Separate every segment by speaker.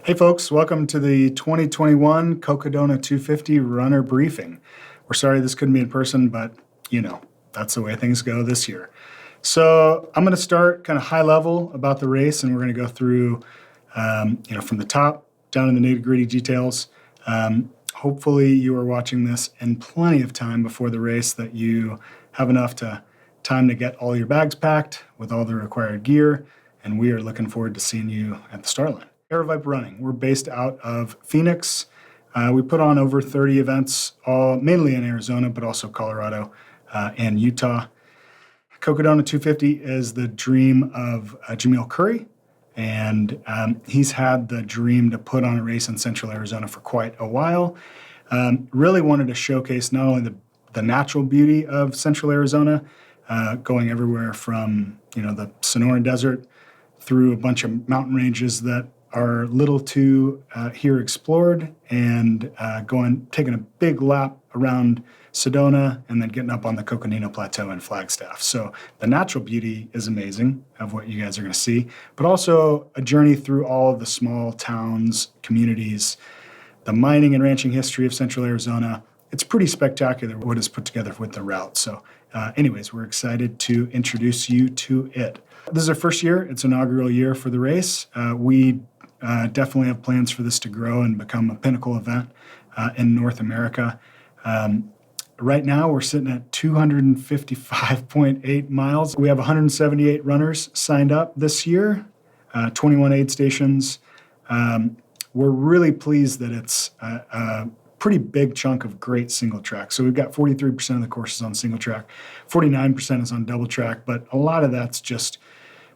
Speaker 1: Hey folks, welcome to the 2021 Cocodona 250 runner briefing. We're sorry this couldn't be in person, but that's the way things go this year. So I'm going to start kind of high level about the race, and we're going to go through, from the top down in the nitty gritty details. Hopefully you are watching this in plenty of time before the race that you have enough time to get all your bags packed with all the required gear, and we are looking forward to seeing you at the start line. Aravaipa Running. We're based out of Phoenix. We put on over 30 events, all mainly in Arizona, but also Colorado and Utah. Cocodona 250 is the dream of Jamil Curry, and he's had the dream to put on a race in Central Arizona for quite a while. Really wanted to showcase not only the natural beauty of Central Arizona, going everywhere from the Sonoran Desert through a bunch of mountain ranges that are little too here explored, and taking a big lap around Sedona and then getting up on the Coconino Plateau in Flagstaff. So the natural beauty is amazing of what you guys are going to see, but also a journey through all of the small towns, communities, the mining and ranching history of Central Arizona. It's pretty spectacular what is put together with the route. So anyways, we're excited to introduce you to it. This is our first year. It's inaugural year for the race. We definitely have plans for this to grow and become a pinnacle event in North America. Right now, we're sitting at 255.8 miles. We have 178 runners signed up this year, 21 aid stations. We're really pleased that it's a pretty big chunk of great single track. So we've got 43% of the courses on single track, 49% is on double track, but a lot of that's just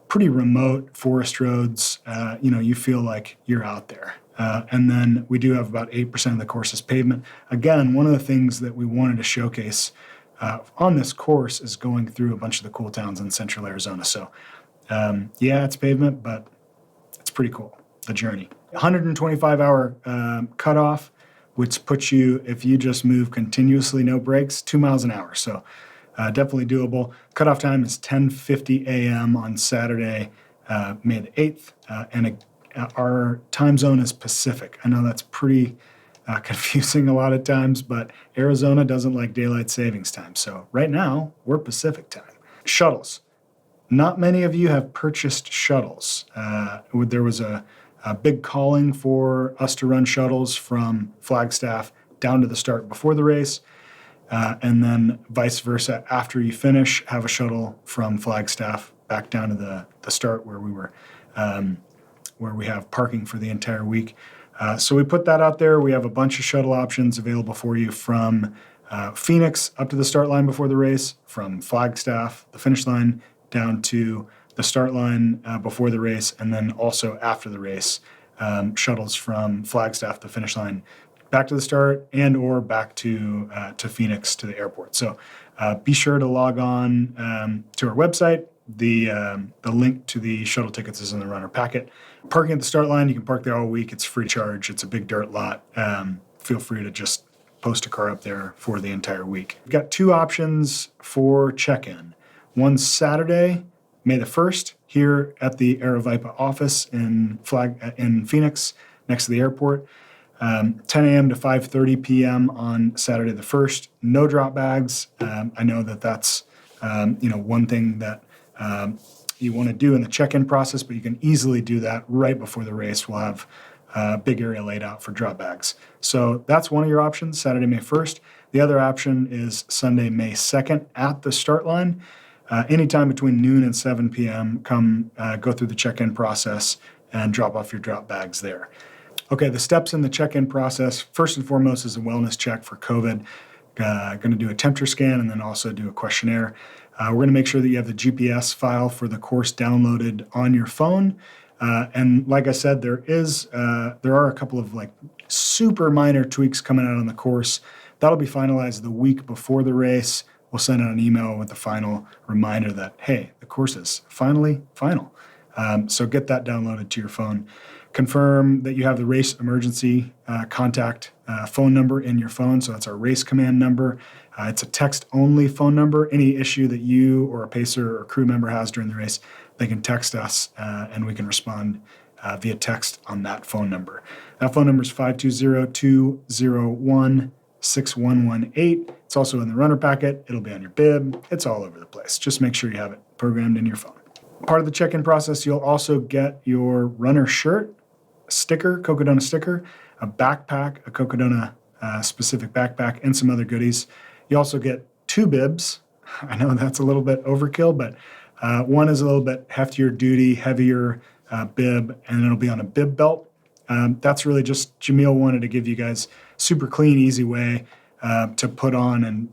Speaker 1: pretty remote forest roads. You feel like you're out there. And then we do have about 8% of the course is pavement. Again, one of the things that we wanted to showcase on this course is going through a bunch of the cool towns in Central Arizona. So it's pavement, but it's pretty cool, the journey. 125-hour cutoff, which puts you, if you just move continuously, no breaks, 2 miles an hour. So definitely doable. Cutoff time is 10:50 a.m. on Saturday, May the 8th, and our time zone is Pacific. I know that's pretty confusing a lot of times, but Arizona doesn't like daylight savings time. So right now, we're Pacific time. Shuttles. Not many of you have purchased shuttles. There was a big calling for us to run shuttles from Flagstaff down to the start before the race. And then vice versa, after you finish, have a shuttle from Flagstaff back down to the start where we were, where we have parking for the entire week. So we put that out there. We have a bunch of shuttle options available for you from Phoenix up to the start line before the race, from Flagstaff, the finish line, down to the start line before the race, and then also after the race, shuttles from Flagstaff, the finish line, back to the start and or back to Phoenix to the airport. So be sure to log on to our website. The link to the shuttle tickets is in the runner packet. Parking at the start line, you can park there all week. It's free charge. It's a big dirt lot. Feel free to just post a car up there for the entire week. We've got two options for check-in. One Saturday, May the 1st, here at the Aravaipa office in Phoenix, next to the airport. 10 a.m. to 5:30 p.m. on Saturday the 1st. No drop bags. I know that's one thing that you want to do in the check-in process, but you can easily do that right before the race. We'll have a big area laid out for drop bags. So that's one of your options, Saturday, May 1st. The other option is Sunday, May 2nd at the start line. Anytime between noon and 7 p.m., come go through the check-in process and drop off your drop bags there. Okay, the steps in the check-in process, first and foremost, is a wellness check for COVID. Going to do a temperature scan and then also do a questionnaire. We're going to make sure that you have the GPS file for the course downloaded on your phone. And like I said, there are a couple of super minor tweaks coming out on the course. That'll be finalized the week before the race. We'll send out an email with the final reminder that, hey, the course is finally final. So get that downloaded to your phone. Confirm that you have the race emergency contact phone number in your phone. So that's our race command number. It's a text-only phone number. Any issue that you or a pacer or crew member has during the race, they can text us and we can respond via text on that phone number. That phone number is 520-201-6118. It's also in the runner packet. It'll be on your bib. It's all over the place. Just make sure you have it programmed in your phone. Part of the check-in process, you'll also get your runner shirt, a sticker, Cocodona sticker, a backpack, a Cocodona specific backpack, and some other goodies. You also get 2 bibs. I know that's a little bit overkill, but one is a little bit heftier duty, heavier bib, and it'll be on a bib belt. That's really just Jamil wanted to give you guys super clean, easy way to put on and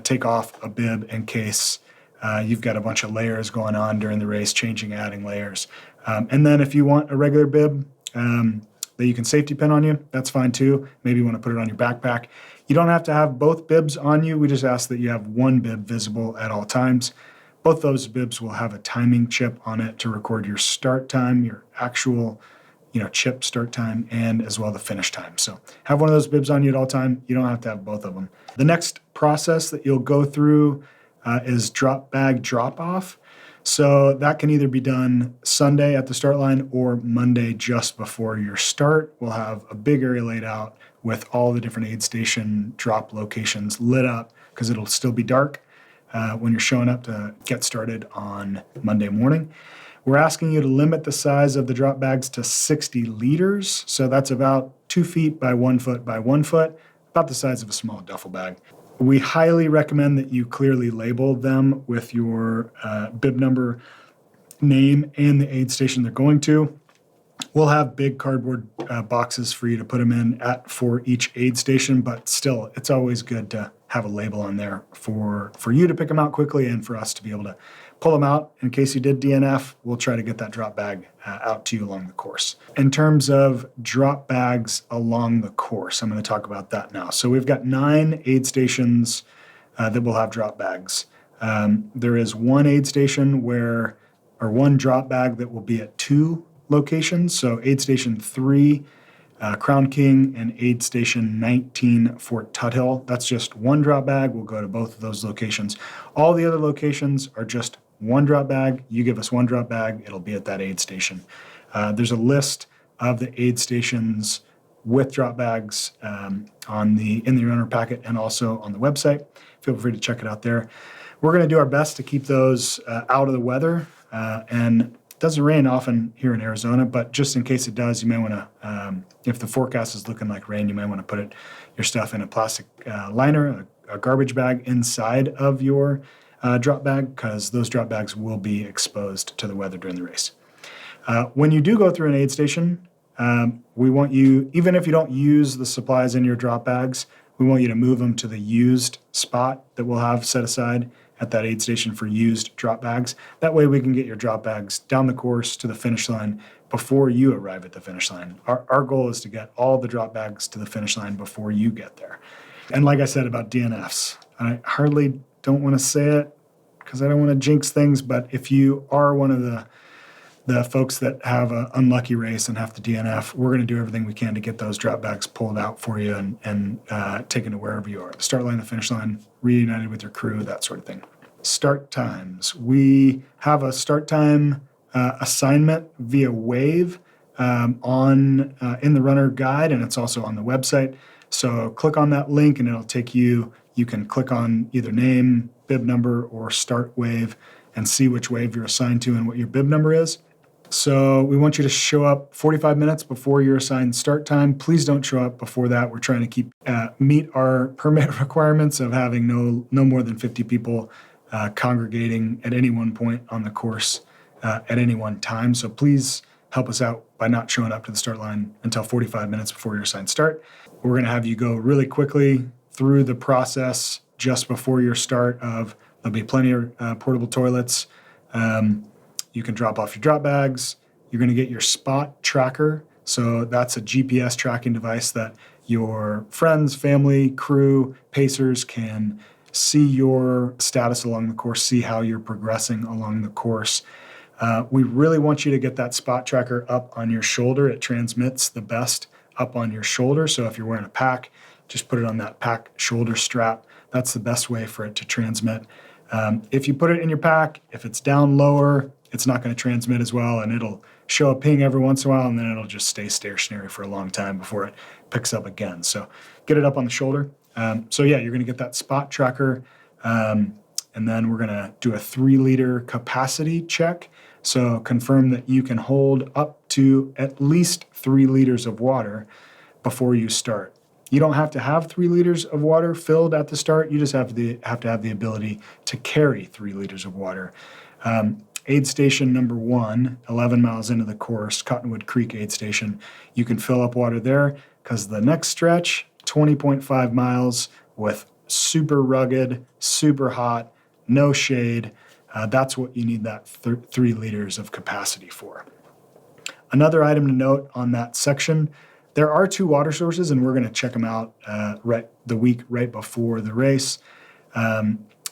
Speaker 1: take off a bib in case you've got a bunch of layers going on during the race, changing, adding layers. And then if you want a regular bib that you can safety pin on you, that's fine too. Maybe you want to put it on your backpack. You don't have to have both bibs on you. We just ask that you have one bib visible at all times. Both those bibs will have a timing chip on it to record your start time, your actual chip start time, and as well the finish time. So have one of those bibs on you at all time. You don't have to have both of them. The next process that you'll go through is drop bag drop off. So that can either be done Sunday at the start line or Monday just before your start. We'll have a big area laid out with all the different aid station drop locations lit up because it'll still be dark when you're showing up to get started on Monday morning. We're asking you to limit the size of the drop bags to 60 liters. So that's about 2 feet by 1 foot by 1 foot, about the size of a small duffel bag. We highly recommend that you clearly label them with your bib number, name, and the aid station they're going to. We'll have big cardboard boxes for you to put them in for each aid station, but still, it's always good to have a label on there for you to pick them out quickly and for us to be able to pull them out. In case you did DNF, we'll try to get that drop bag out to you along the course. In terms of drop bags along the course, I'm going to talk about that now. So we've got 9 aid stations that will have drop bags. There is one aid station one drop bag that will be at 2 locations. So aid station 3, Crown King, and aid station 19, Fort Tuthill. That's just one drop bag. We'll go to both of those locations. All the other locations are just one drop bag. You give us one drop bag, it'll be at that aid station. There's a list of the aid stations with drop bags in the runner packet and also on the website. Feel free to check it out there. We're going to do our best to keep those out of the weather, and it doesn't rain often here in Arizona, but just in case it does, you may want to, if the forecast is looking like rain, you may want to put your stuff in a plastic liner, a garbage bag inside of your drop bag, because those drop bags will be exposed to the weather during the race. When you do go through an aid station, we want you, even if you don't use the supplies in your drop bags, we want you to move them to the used spot that we'll have set aside at that aid station for used drop bags. That way we can get your drop bags down the course to the finish line before you arrive at the finish line. Our goal is to get all the drop bags to the finish line before you get there. And like I said about DNFs, I hardly don't want to say it because I don't want to jinx things, but if you are one of the folks that have an unlucky race and have to DNF, we're going to do everything we can to get those drop bags pulled out for you and taken to wherever you are. The start line, the finish line, reunited with your crew, that sort of thing. Start times. We have a start time assignment via Wave in the runner guide, and it's also on the website. So click on that link and it'll take you. You can click on either name, bib number, or start Wave and see which wave you're assigned to and what your bib number is. So we want you to show up 45 minutes before your assigned start time. Please don't show up before that. We're trying to meet our permit requirements of having no more than 50 people congregating at any one point on the course at any one time. So please help us out by not showing up to the start line until 45 minutes before your assigned start. We're going to have you go really quickly through the process just before your start there'll be plenty of portable toilets. You can drop off your drop bags. You're going to get your spot tracker. So that's a GPS tracking device that your friends, family, crew, pacers can see your status along the course, see how you're progressing along the course. We really want you to get that spot tracker up on your shoulder. It transmits the best up on your shoulder. So if you're wearing a pack, just put it on that pack shoulder strap. That's the best way for it to transmit. If you put it in your pack, if it's down lower, it's not going to transmit as well, and it'll show a ping every once in a while, and then it'll just stay stationary for a long time before it picks up again. So get it up on the shoulder. So yeah, you're going to get that spot tracker, and then we're going to do a 3-liter capacity check. So confirm that you can hold up to at least 3 liters of water before you start. You don't have to have 3 liters of water filled at the start. You just have to have the ability to carry 3 liters of water. Aid station number 1, 11 miles into the course, Cottonwood Creek Aid Station. You can fill up water there because the next stretch, 20.5 miles with super rugged, super hot, no shade. That's what you need that 3 liters of capacity for. Another item to note on that section, there are 2 water sources, and we're going to check them out the week right before the race.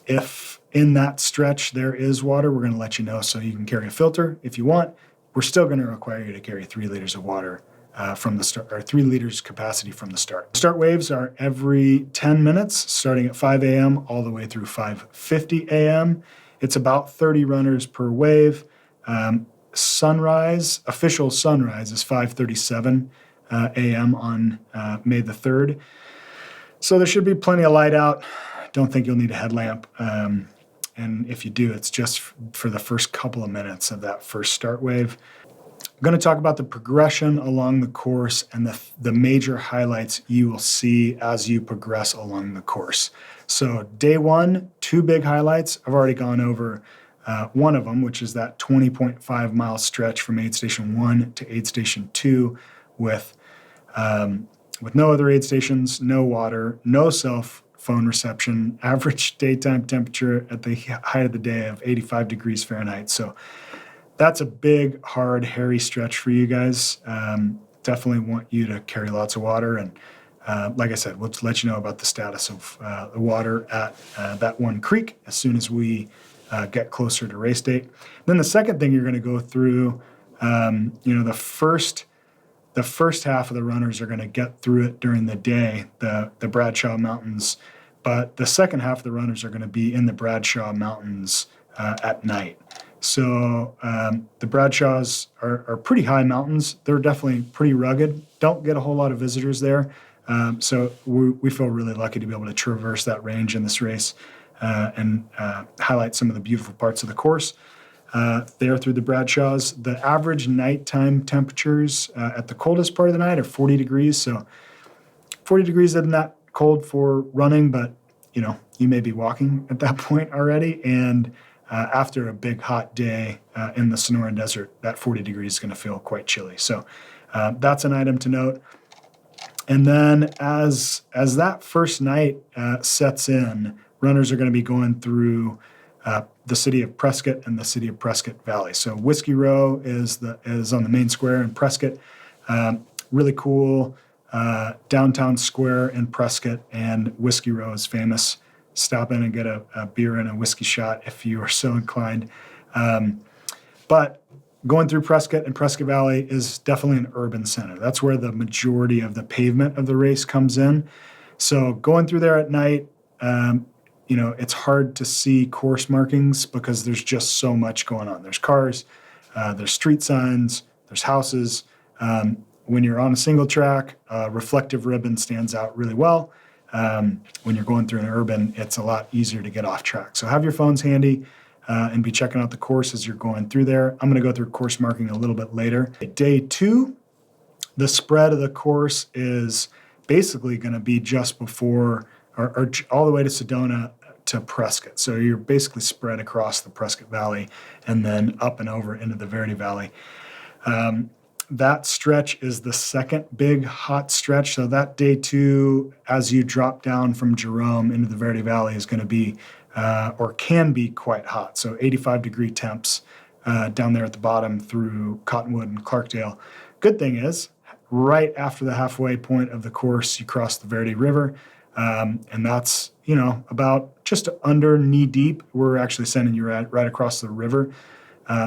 Speaker 1: If in that stretch there is water, we're going to let you know so you can carry a filter if you want. We're still going to require you to carry 3 liters of water from the start, or 3 liters capacity from the start. Start waves are every 10 minutes, starting at 5 a.m. all the way through 5:50 a.m. It's about 30 runners per wave. Sunrise, official sunrise, is 5:37 a.m. on May the 3rd. So there should be plenty of light out. Don't think you'll need a headlamp. And if you do, it's just for the first couple of minutes of that first start wave. I'm going to talk about the progression along the course and the major highlights you will see as you progress along the course. So day 1, 2 big highlights. I've already gone over one of them, which is that 20.5 mile stretch from aid station 1 to aid station 2 with no other aid stations, no water, no cell phone reception, average daytime temperature at the height of the day of 85 degrees Fahrenheit. So that's a big, hard, hairy stretch for you guys. Definitely want you to carry lots of water. And like I said, we'll let you know about the status of the water at that one creek as soon as we get closer to race date. Then the second thing you're going to go through, the first half of the runners are going to get through it during the day, the Bradshaw Mountains, but the second half of the runners are going to be in the Bradshaw Mountains at night. So the Bradshaws are pretty high mountains. They're definitely pretty rugged. Don't get a whole lot of visitors there. So we feel really lucky to be able to traverse that range in this race and highlight some of the beautiful parts of the course. There through the Bradshaws. The average nighttime temperatures at the coldest part of the night are 40 degrees. So 40 degrees isn't that cold for running, but you may be walking at that point already. And after a big hot day in the Sonoran Desert, that 40 degrees is going to feel quite chilly. So that's an item to note. And then as that first night sets in, runners are going to be going through the city of Prescott and the city of Prescott Valley. So Whiskey Row is on the main square in Prescott. Really cool downtown square in Prescott, and Whiskey Row is famous. Stop in and get a beer and a whiskey shot if you are so inclined. But going through Prescott and Prescott Valley is definitely an urban center. That's where the majority of the pavement of the race comes in. So going through there at night, it's hard to see course markings because there's just so much going on. There's cars, there's street signs, there's houses. When you're on a single track, reflective ribbon stands out really well. When you're going through an urban, it's a lot easier to get off track. So have your phones handy and be checking out the course as you're going through there. I'm going to go through course marking a little bit later. Day 2, the spread of the course is basically going to be just before or all the way to Sedona to Prescott. So you're basically spread across the Prescott Valley and then up and over into the Verde Valley. That stretch is the second big hot stretch. So that day 2, as you drop down from Jerome into the Verde Valley, is going to be or can be quite hot. So 85 degree temps down there at the bottom through Cottonwood and Clarkdale. Good thing is, right after the halfway point of the course, you cross the Verde River. And that's, about just under knee deep. We're actually sending you right across the river.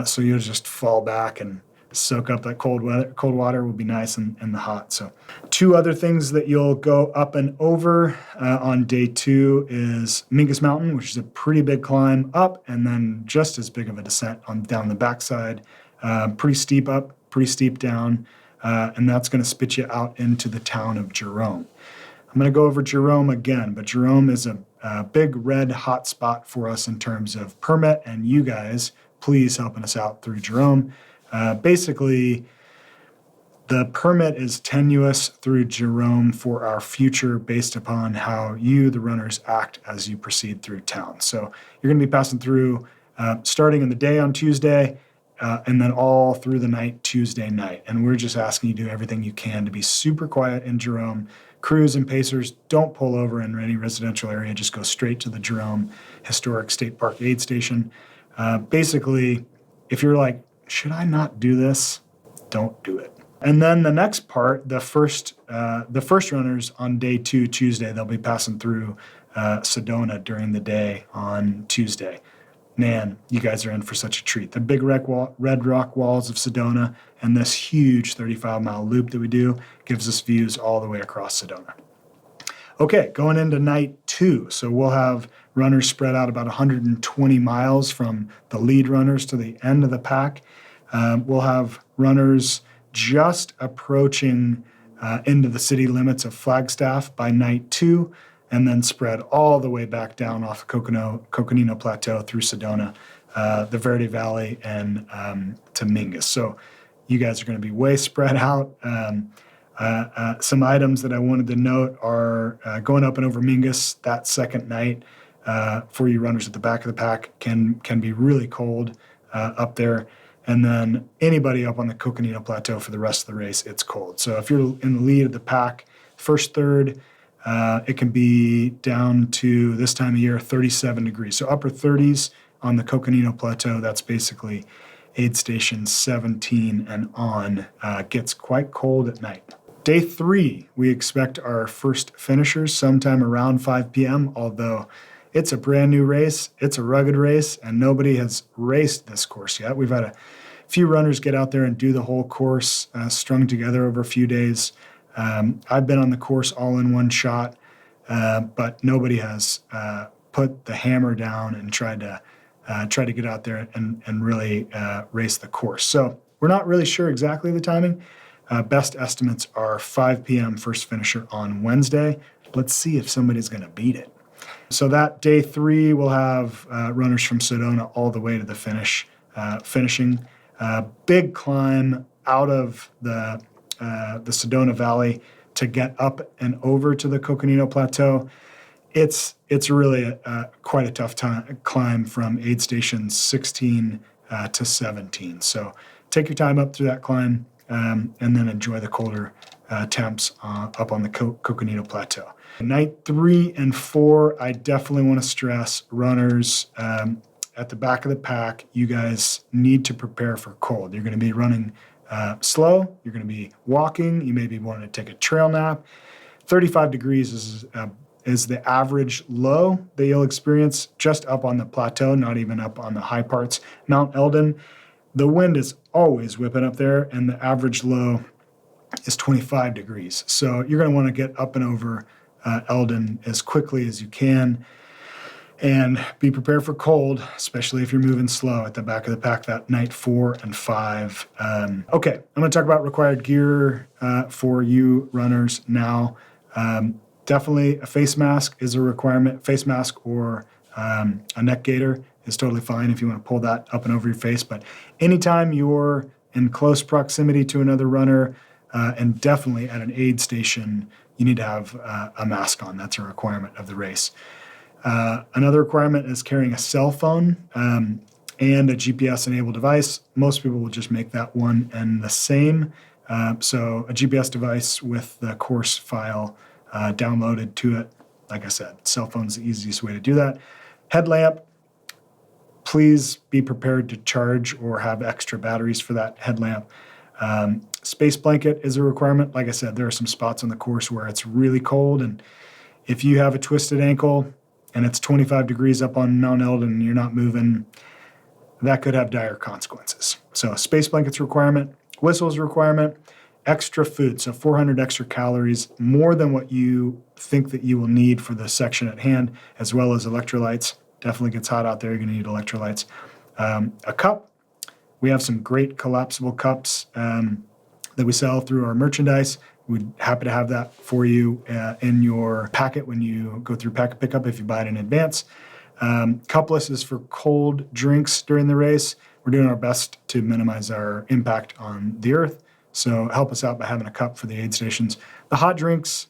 Speaker 1: So you'll just fall back and soak up that cold water will be nice in the hot. So 2 other things that you'll go up and over on day 2 is Mingus Mountain, which is a pretty big climb up, and then just as big of a descent down the backside. Pretty steep up, pretty steep down, and that's going to spit you out into the town of Jerome. I'm going to go over Jerome again, but Jerome is a big red hot spot for us in terms of permit, and you guys please helping us out through Jerome. Basically, the permit is tenuous through Jerome for our future based upon how you, the runners, act as you proceed through town. So you're going to be passing through starting in the day on Tuesday and then all through the night Tuesday night. And we're just asking you to do everything you can to be super quiet in Jerome. Crews and pacers, don't pull over in any residential area. Just go straight to the Jerome Historic State Park aid station. Basically, if you're like, should I not do this? Don't do it. And then the next part, the first runners on day 2, Tuesday, they'll be passing through Sedona during the day on Tuesday. Man, you guys are in for such a treat. The big red rock walls of Sedona and this huge 35-mile loop that we do gives us views all the way across Sedona. Okay, going into night 2. So we'll have runners spread out about 120 miles from the lead runners to the end of the pack. We'll have runners just approaching into the city limits of Flagstaff by night 2, and then spread all the way back down off the Coconino Plateau through Sedona, the Verde Valley, and to Mingus. So you guys are going to be way spread out. Some items that I wanted to note are going up and over Mingus that second night for you runners at the back of the pack can be really cold up there. And then anybody up on the Coconino Plateau for the rest of the race, it's cold. So if you're in the lead of the pack, first third, it can be down to this time of year 37 degrees. So upper 30s on the Coconino Plateau. That's basically aid station 17 and on. Gets quite cold at night. Day 3, we expect our first finishers sometime around 5 p.m., although it's a brand new race. It's a rugged race, and nobody has raced this course yet. We've had a few runners get out there and do the whole course strung together over a few days. I've been on the course all in one shot, but nobody has put the hammer down and tried to get out there and really race the course. So we're not really sure exactly the timing. Best estimates are 5 p.m. first finisher on Wednesday. Let's see if somebody's going to beat it. So that day 3, we'll have runners from Sedona all the way to the finishing. Big climb out of the Sedona Valley to get up and over to the Coconino Plateau. It's really quite a tough climb from aid stations 16 to 17. So take your time up through that climb and then enjoy the colder temps up on the Coconino Plateau. Night 3 and 4, I definitely want to stress runners at the back of the pack. You guys need to prepare for cold. You're going to be running slow. You're going to be walking. You may be wanting to take a trail nap. 35 degrees is the average low that you'll experience just up on the plateau, not even up on the high parts. Mount Eldon, the wind is always whipping up there, and the average low is 25 degrees. So you're going to want to get up and over Eldon as quickly as you can and be prepared for cold, especially if you're moving slow at the back of the pack that night 4 and 5. Okay, I'm going to talk about required gear for you runners now. Definitely a face mask is a requirement. Face mask or a neck gaiter is totally fine if you want to pull that up and over your face. But anytime you're in close proximity to another runner, and definitely at an aid station, you need to have a mask on. That's a requirement of the race. Another requirement is carrying a cell phone and a GPS-enabled device. Most people will just make that one and the same. So a GPS device with the course file downloaded to it. Like I said, cell phone's the easiest way to do that. Headlamp, please be prepared to charge or have extra batteries for that headlamp. Space blanket is a requirement. Like I said, there are some spots on the course where it's really cold, and if you have a twisted ankle and it's 25 degrees up on Mount Eldon and you're not moving, that could have dire consequences. So space blanket's a requirement. Whistles requirement, extra food, so 400 extra calories, more than what you think that you will need for the section at hand, as well as electrolytes. Definitely gets hot out there, you're gonna need electrolytes. A cup, we have some great collapsible cups that we sell through our merchandise. We're happy to have that for you in your packet when you go through packet pickup if you buy it in advance. Cupless is for cold drinks during the race. We're doing our best to minimize our impact on the earth, so help us out by having a cup for the aid stations. The hot drinks,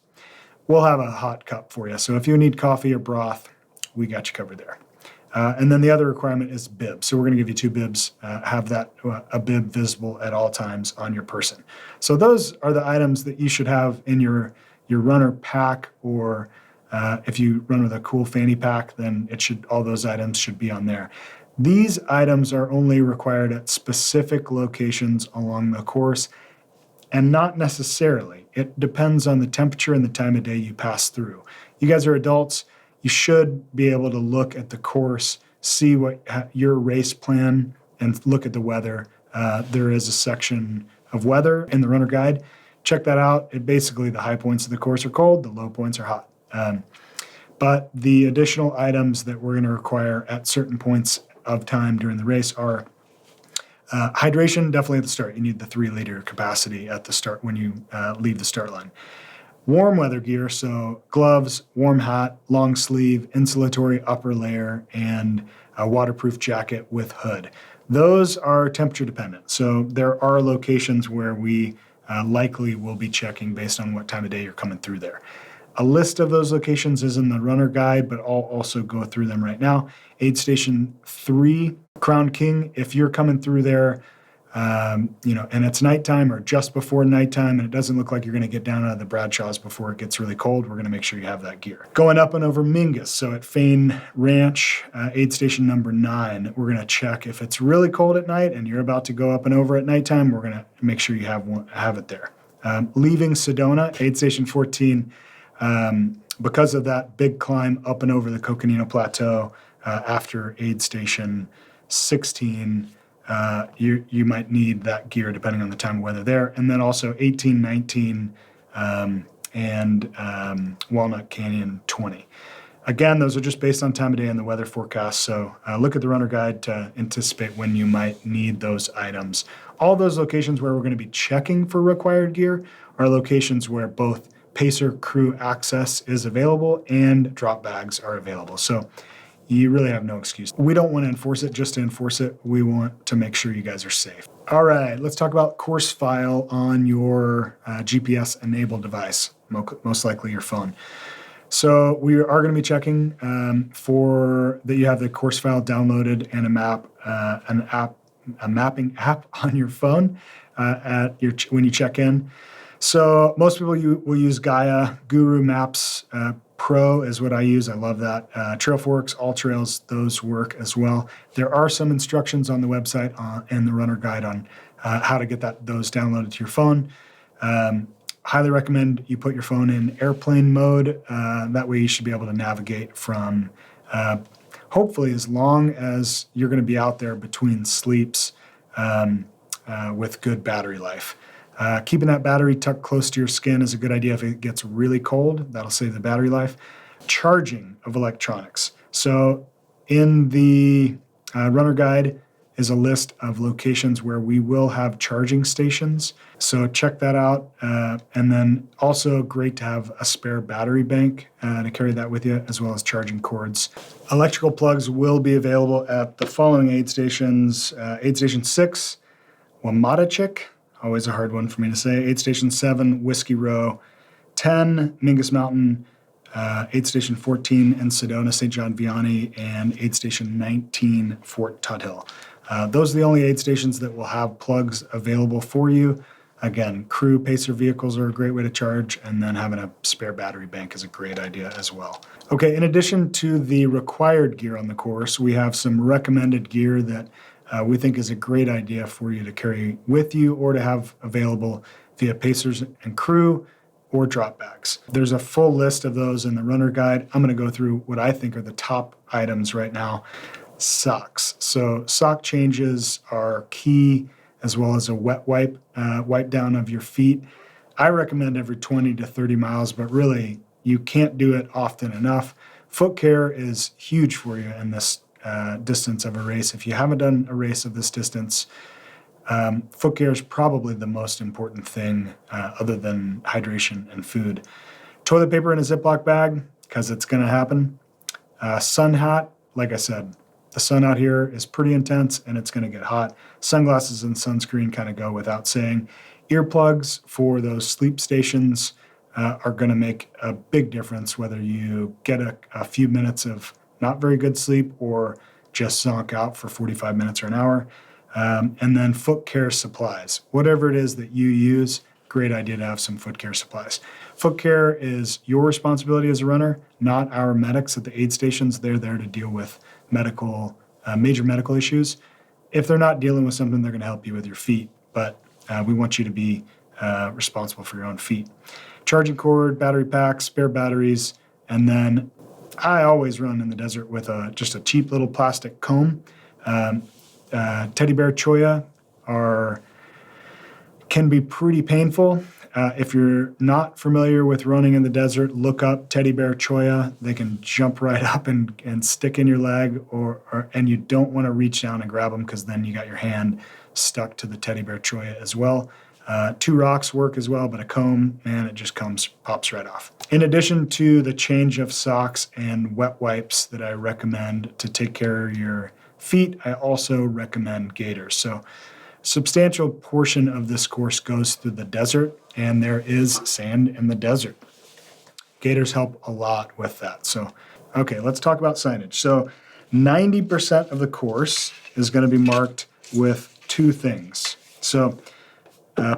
Speaker 1: we'll have a hot cup for you. So if you need coffee or broth, we got you covered there. And then the other requirement is bibs. So we're going to give you 2 bibs, have that a bib visible at all times on your person. So those are the items that you should have in your runner pack, or if you run with a cool fanny pack, then all those items should be on there. These items are only required at specific locations along the course, and not necessarily. It depends on the temperature and the time of day you pass through. You guys are adults. You should be able to look at the course, see what your race plan, and look at the weather. There is a section of weather in the runner guide. Check that out. Basically, the high points of the course are cold, the low points are hot. But the additional items that we're going to require at certain points of time during the race are hydration, definitely at the start. You need the 3-liter capacity at the start when you leave the start line. Warm weather gear, so gloves, warm hat, long sleeve, insulatory upper layer, and a waterproof jacket with hood. Those are temperature dependent. So there are locations where we likely will be checking based on what time of day you're coming through there. A list of those locations is in the runner guide, but I'll also go through them right now. Aid Station 3, Crown King, if you're coming through there, and it's nighttime or just before nighttime, and it doesn't look like you're going to get down out of the Bradshaws before it gets really cold, we're going to make sure you have that gear. Going up and over Mingus, so at Fane Ranch, aid station number 9, we're going to check if it's really cold at night and you're about to go up and over at nighttime, we're going to make sure you have it there. Leaving Sedona, aid station 14, because of that big climb up and over the Coconino Plateau after aid station 16, you might need that gear depending on the time of weather there. And then also 18, 19, and Walnut Canyon 20. Again, those are just based on time of day and the weather forecast, so look at the runner guide to anticipate when you might need those items. All those locations where we're going to be checking for required gear are locations where both pacer crew access is available and drop bags are available. So you really have no excuse. We don't want to enforce it just to enforce it. We want to make sure you guys are safe. All right, let's talk about course file on your GPS-enabled device, most likely your phone. So we are going to be checking for that you have the course file downloaded and a mapping app on your phone when you check in. So most people will use Gaia. Guru Maps Pro is what I use. I love that. Trailforks, All Trails, those work as well. There are some instructions on the website and the runner guide on how to get those downloaded to your phone. Highly recommend you put your phone in airplane mode. That way you should be able to navigate from hopefully as long as you're going to be out there between sleeps with good battery life. Keeping that battery tucked close to your skin is a good idea if it gets really cold. That'll save the battery life. Charging of electronics. So in the runner guide is a list of locations where we will have charging stations. So check that out. And then also great to have a spare battery bank to carry that with you, as well as charging cords. Electrical plugs will be available at the following aid stations. Aid Station 6, Wamatachik. Always a hard one for me to say. Aid Station 7, Whiskey Row. 10, Mingus Mountain. Aid Station 14 in Sedona, St. John Vianney. And Aid Station 19, Fort Tuthill. Those are the only aid stations that will have plugs available for you. Again, crew pacer vehicles are a great way to charge, and then having a spare battery bank is a great idea as well. Okay, in addition to the required gear on the course, we have some recommended gear that we think is a great idea for you to carry with you or to have available via pacers and crew or drop bags. There's a full list of those in the runner guide. I'm going to go through what I think are the top items right now. Socks. So sock changes are key as well as a wet wipe down of your feet. I recommend every 20 to 30 miles, but really you can't do it often enough. Foot care is huge for you in this distance of a race. If you haven't done a race of this distance, foot care is probably the most important thing other than hydration and food. Toilet paper in a Ziploc bag, because it's going to happen. Sun hat, like I said, the sun out here is pretty intense and it's going to get hot. Sunglasses and sunscreen kind of go without saying. Earplugs for those sleep stations are going to make a big difference whether you get a few minutes of not very good sleep or just zonk out for 45 minutes or an hour. And then foot care supplies. Whatever it is that you use, great idea to have some foot care supplies. Foot care is your responsibility as a runner, not our medics at the aid stations. They're there to deal with major medical issues. If they're not dealing with something, they're going to help you with your feet. But we want you to be responsible for your own feet. Charging cord, battery packs, spare batteries, and then I always run in the desert with just a cheap little plastic comb. Teddy bear choya can be pretty painful. If you're not familiar with running in the desert, look up teddy bear choya. They can jump right up and stick in your leg, and you don't want to reach down and grab them because then you got your hand stuck to the teddy bear choya as well. 2 rocks work as well, but a comb, man, it just pops right off. In addition to the change of socks and wet wipes that I recommend to take care of your feet, I also recommend gaiters. So substantial portion of this course goes through the desert, and there is sand in the desert. Gaiters help a lot with that. So, okay, let's talk about signage. So 90% of the course is going to be marked with 2 things. So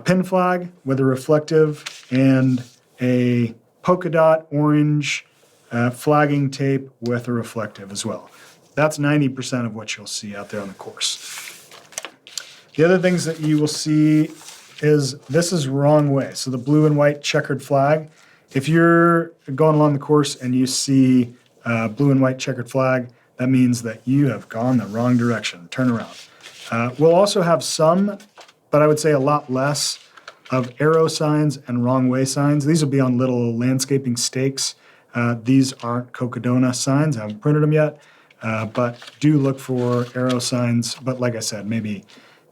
Speaker 1: pin flag with a reflective and a polka dot orange flagging tape with a reflective as well. That's 90% of what you'll see out there on the course. The other things that you will see is this is wrong way. So the blue and white checkered flag, if you're going along the course and you see blue and white checkered flag, that means that you have gone the wrong direction. Turn around. We'll also have some, but I would say a lot less, of arrow signs and wrong way signs. These will be on little landscaping stakes. These aren't Cocodona signs. I haven't printed them yet, but do look for arrow signs. But like I said, maybe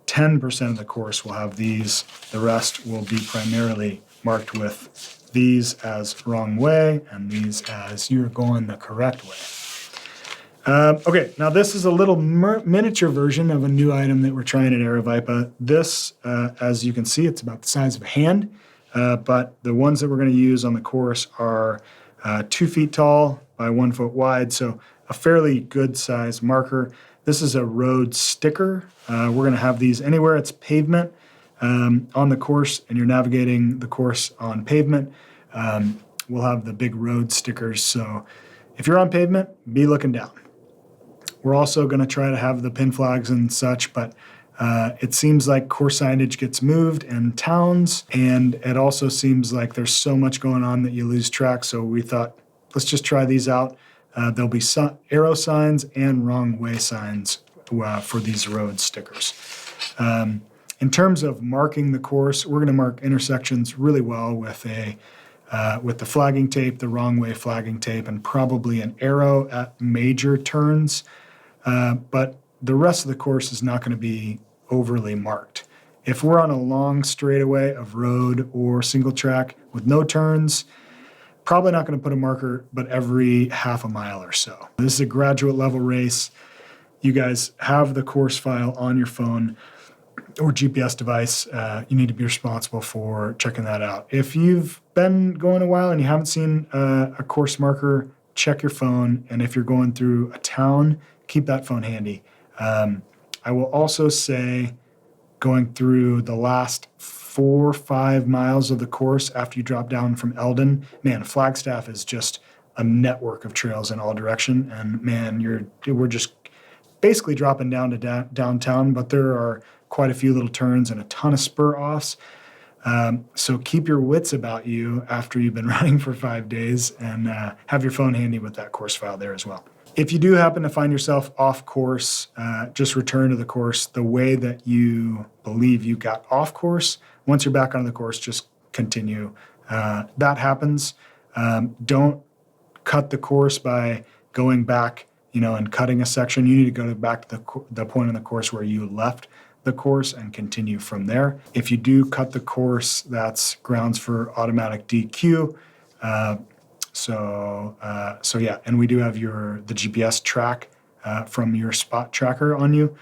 Speaker 1: 10% of the course will have these. The rest will be primarily marked with these as wrong way and these as you're going the correct way. Okay, now this is a little miniature version of a new item that we're trying at Aravaipa. This, as you can see, it's about the size of a hand, but the ones that we're going to use on the course are 2 feet tall by 1 foot wide, so a fairly good size marker. This is a road sticker. We're going to have these anywhere it's pavement on the course and you're navigating the course on pavement. We'll have the big road stickers, so if you're on pavement, be looking down. We're also going to try to have the pin flags and such, but it seems like course signage gets moved in towns, and it also seems like there's so much going on that you lose track. So we thought, let's just try these out. There'll be arrow signs and wrong way signs for these road stickers. In terms of marking the course, we're going to mark intersections really well with the flagging tape, the wrong way flagging tape, and probably an arrow at major turns. But the rest of the course is not going to be overly marked. If we're on a long straightaway of road or single track with no turns, probably not going to put a marker, but every half a mile or so. This is a graduate level race. You guys have the course file on your phone or GPS device. You need to be responsible for checking that out. If you've been going a while and you haven't seen a course marker, check your phone. And if you're going through a town, keep that phone handy. I will also say, going through the last 4 or 5 miles of the course after you drop down from Eldon, man, Flagstaff is just a network of trails in all direction. And man, we're just basically dropping down to downtown, but there are quite a few little turns and a ton of spur offs. So keep your wits about you after you've been running for 5 days and have your phone handy with that course file there as well. If you do happen to find yourself off course, just return to the course the way that you believe you got off course. Once you're back on the course, just continue. That happens. Don't cut the course by going back, and cutting a section. You need to go back to the point in the course where you left the course and continue from there. If you do cut the course, that's grounds for automatic DQ. So yeah, and we do have the GPS track from your spot tracker on you.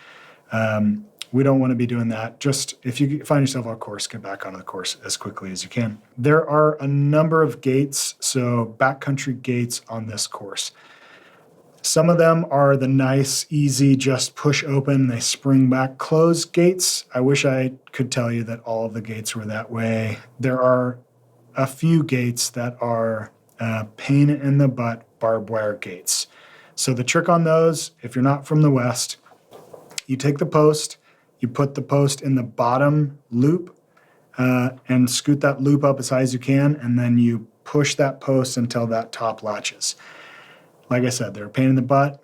Speaker 1: We don't want to be doing that. Just if you find yourself off course, get back onto the course as quickly as you can. There are a number of gates, so backcountry gates on this course. Some of them are the nice, easy, just push open, they spring back close gates. I wish I could tell you that all of the gates were that way. There are a few gates that are pain in the butt barbed wire gates. So the trick on those, if you're not from the West, you take the post, you put the post in the bottom loop and scoot that loop up as high as you can, and then you push that post until that top latches. Like I said, they're a pain in the butt,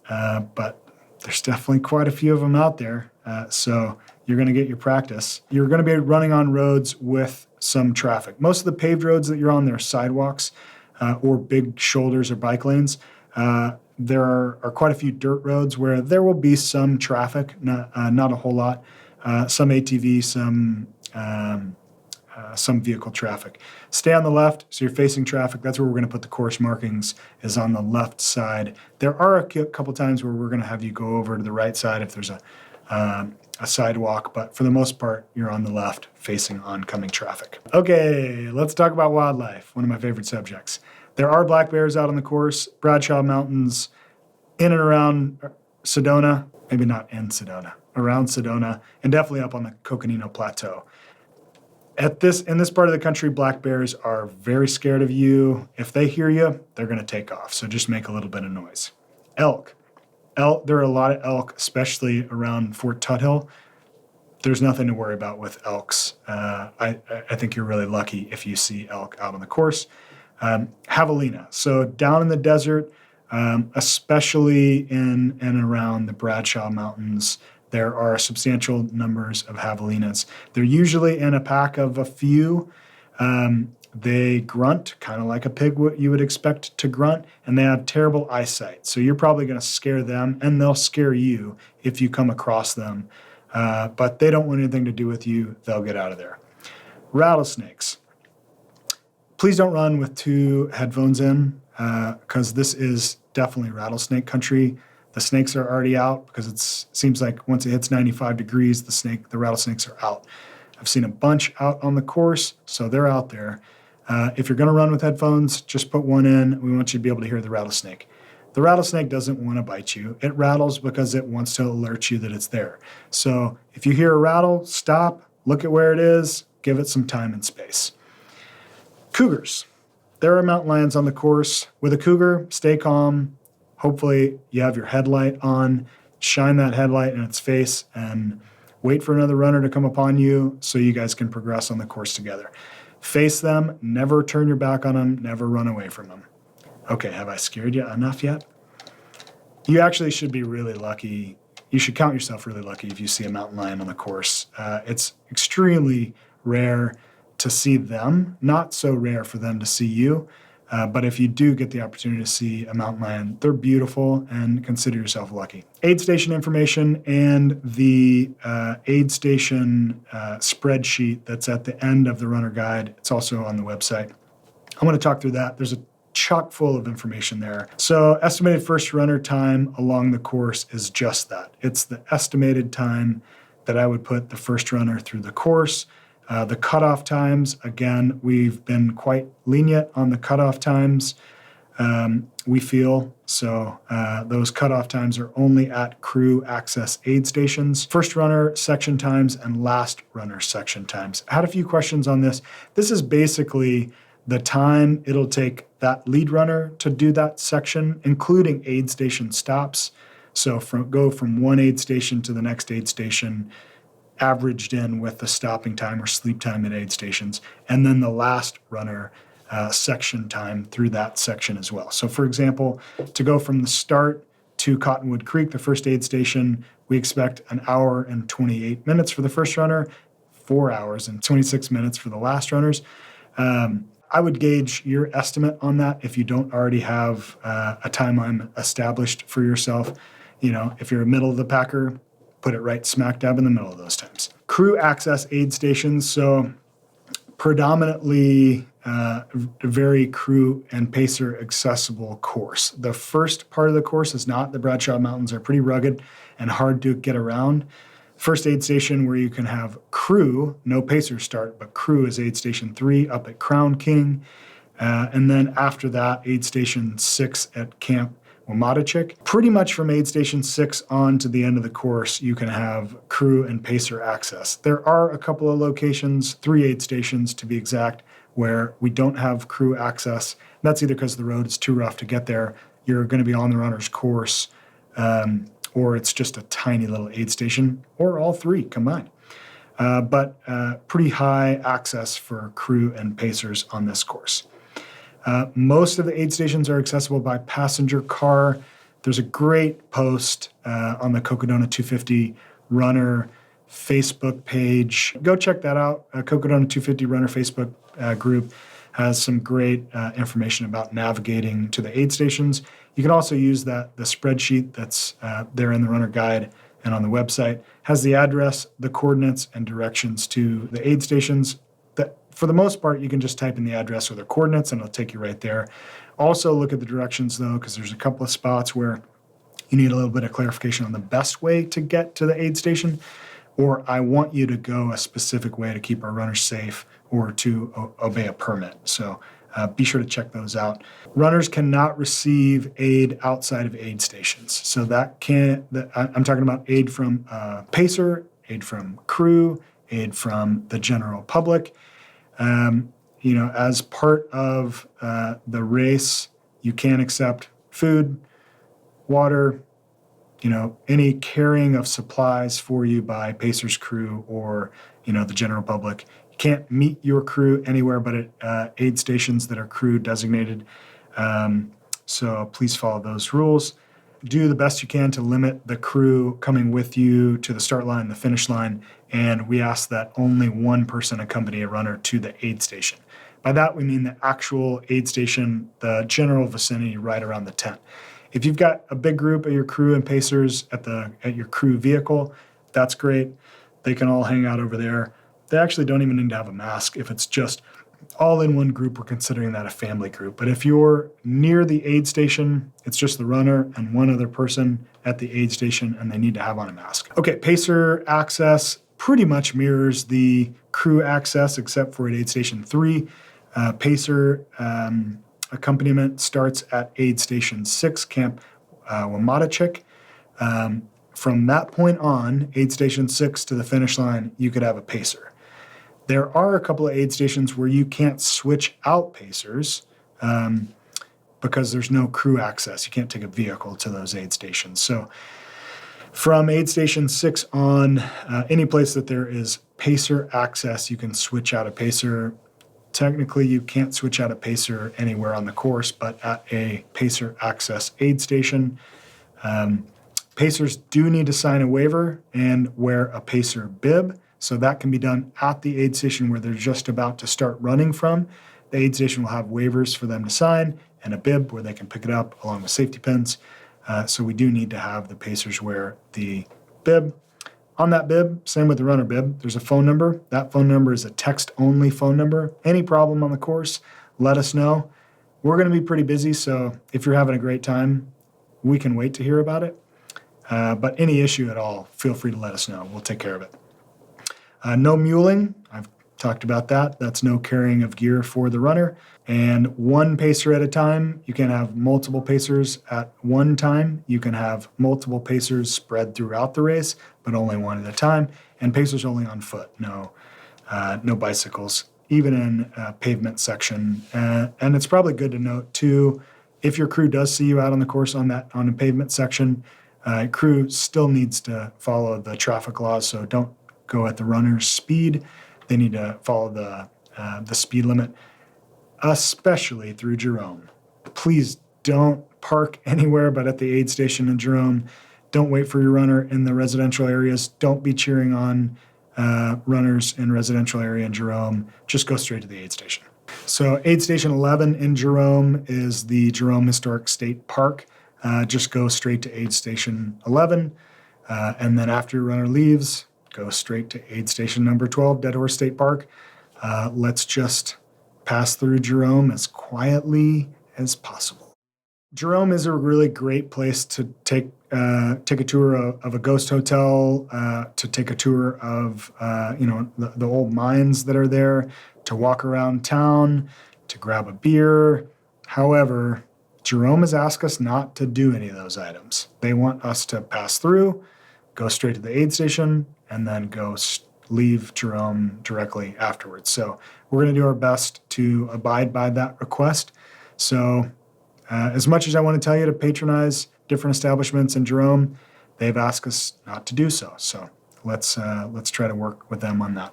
Speaker 1: but there's definitely quite a few of them out there. So you're going to get your practice. You're going to be running on roads with some traffic. Most of the paved roads that you're on, they're sidewalks or big shoulders or bike lanes. There are quite a few dirt roads where there will be some traffic, not a whole lot. Some ATV, some vehicle traffic. Stay on the left, so you're facing traffic. That's where we're going to put the course markings, is on the left side. There are a couple times where we're going to have you go over to the right side if there's a sidewalk, but for the most part, you're on the left facing oncoming traffic. Okay, let's talk about wildlife, one of my favorite subjects. There are black bears out on the course, Bradshaw Mountains, in and around Sedona, maybe not in Sedona, around Sedona, and definitely up on the Coconino Plateau. In this part of the country, black bears are very scared of you. If they hear you, they're going to take off. So just make a little bit of noise. Elk. There are a lot of elk, especially around Fort Tuthill. There's nothing to worry about with elks. I think you're really lucky if you see elk out on the course. Javelina. So down in the desert, especially in and around the Bradshaw Mountains, there are substantial numbers of javelinas. They're usually in a pack of a few. They grunt, kind of like a pig, what you would expect to grunt, and they have terrible eyesight. So you're probably going to scare them, and they'll scare you if you come across them. But they don't want anything to do with you. They'll get out of there. Rattlesnakes. Please don't run with 2 headphones in, because this is definitely rattlesnake country. The snakes are already out because it seems like once it hits 95 degrees, the rattlesnakes are out. I've seen a bunch out on the course, so they're out there. If you're going to run with headphones, just put one in. We want you to be able to hear the rattlesnake. The rattlesnake doesn't want to bite you. It rattles because it wants to alert you that it's there. So if you hear a rattle, stop, look at where it is, give it some time and space. Cougars. There are mountain lions on the course. With a cougar, stay calm. Hopefully you have your headlight on, shine that headlight in its face, and wait for another runner to come upon you so you guys can progress on the course together. Face them, never turn your back on them, never run away from them. Okay, have I scared you enough yet? You actually should be really lucky. You should count yourself really lucky if you see a mountain lion on the course. It's extremely rare to see them, not so rare for them to see you. But if you do get the opportunity to see a mountain lion, they're beautiful, and consider yourself lucky. Aid station information and the aid station spreadsheet that's at the end of the runner guide. It's also on the website. I'm going to talk through that. There's a chock full of information there. So estimated first runner time along the course is just that. It's the estimated time that I would put the first runner through the course. The cutoff times, again, we've been quite lenient on the cutoff times, we feel. So those cutoff times are only at crew access aid stations. First runner section times and last runner section times. I had a few questions on this. This is basically the time it'll take that lead runner to do that section, including aid station stops. So go from one aid station to the next aid station, averaged in with the stopping time or sleep time at aid stations. And then the last runner section time through that section as well. So for example, to go from the start to Cottonwood Creek, the first aid station, we expect 1 hour and 28 minutes for the first runner, 4 hours and 26 minutes for the last runners. I would gauge your estimate on that if you don't already have a timeline established for yourself. If you're a middle of the packer, put it right smack dab in the middle of those times. Crew access aid stations. So predominantly very crew and pacer accessible course. The first part of the course is not. The Bradshaw Mountains are pretty rugged and hard to get around. First aid station where you can have crew, no pacer start, but crew is aid station 3 up at Crown King. And then after that, aid station 6 at Camp Wamatachik. Pretty much from aid station 6 on to the end of the course, you can have crew and pacer access. There are a couple of locations, 3 aid stations to be exact, where we don't have crew access. That's either because the road is too rough to get there, you're going to be on the runner's course, or it's just a tiny little aid station, or all 3 combined. But pretty high access for crew and pacers on this course. Most of the aid stations are accessible by passenger car. There's a great post on the Cocodona 250 runner Facebook page. Go check that out. Cocodona 250 runner Facebook group has some great information about navigating to the aid stations. You can also use the spreadsheet that's there in the runner guide and on the website. Has the address, the coordinates, and directions to the aid stations. For the most part, you can just type in the address or the coordinates and it'll take you right there. Also look at the directions though, because there's a couple of spots where you need a little bit of clarification on the best way to get to the aid station, or I want you to go a specific way to keep our runners safe or to obey a permit. So be sure to check those out. Runners cannot receive aid outside of aid stations. So I'm talking about aid from pacer, aid from crew, aid from the general public. As part of the race, you can accept food, water, any carrying of supplies for you by pacer's crew or, the general public. You can't meet your crew anywhere but at aid stations that are crew designated. So please follow those rules. Do the best you can to limit the crew coming with you to the start line, the finish line, and we ask that only one person accompany a runner to the aid station. By that, we mean the actual aid station, the general vicinity right around the tent. If you've got a big group of your crew and pacers at your crew vehicle, that's great. They can all hang out over there. They actually don't even need to have a mask if it's just all in one group. We're considering that a family group. But if you're near the aid station, it's just the runner and one other person at the aid station, and they need to have on a mask. Okay, pacer access pretty much mirrors the crew access except for at aid station 3. Pacer accompaniment starts at aid station 6, Camp Wamatachik. From that point on, aid station 6 to the finish line, you could have a pacer. There are a couple of aid stations where you can't switch out pacers because there's no crew access. You can't take a vehicle to those aid stations. So from aid station 6 on, any place that there is pacer access, you can switch out a pacer. Technically, you can't switch out a pacer anywhere on the course, but at a pacer access aid station. Pacers do need to sign a waiver and wear a pacer bib. So that can be done at the aid station where they're just about to start running from. The aid station will have waivers for them to sign and a bib where they can pick it up along with safety pins. So we do need to have the pacers wear the bib. On that bib, same with the runner bib, there's a phone number. That phone number is a text-only phone number. Any problem on the course, let us know. We're going to be pretty busy, so if you're having a great time, we can wait to hear about it. But any issue at all, feel free to let us know. We'll take care of it. No muling, I've talked about that. That's no carrying of gear for the runner. And one pacer at a time. You can have multiple pacers at one time. You can have multiple pacers spread throughout the race, but only one at a time. And pacers only on foot, no bicycles, even in a pavement section. And it's probably good to note too, if your crew does see you out on the course on a pavement section, crew still needs to follow the traffic laws, so don't go at the runner's speed. They need to follow the speed limit. especially through Jerome. Please don't park anywhere but at the aid station in Jerome. Don't wait for your runner in the residential areas. Don't be cheering on runners in residential area in Jerome. Just go straight to the aid station. So aid station 11 in Jerome is the Jerome Historic State Park. Just go straight to aid station 11. And then after your runner leaves, go straight to aid station number 12, Dead Horse State Park. Let's just pass through Jerome as quietly as possible. Jerome is a really great place to take a tour of a ghost hotel, to take a tour of the old mines that are there, to walk around town, to grab a beer. However, Jerome has asked us not to do any of those items. They want us to pass through, go straight to the aid station, and then leave Jerome directly afterwards. So we're going to do our best to abide by that request. So as much as I want to tell you to patronize different establishments in Jerome, they've asked us not to do so. So let's try to work with them on that.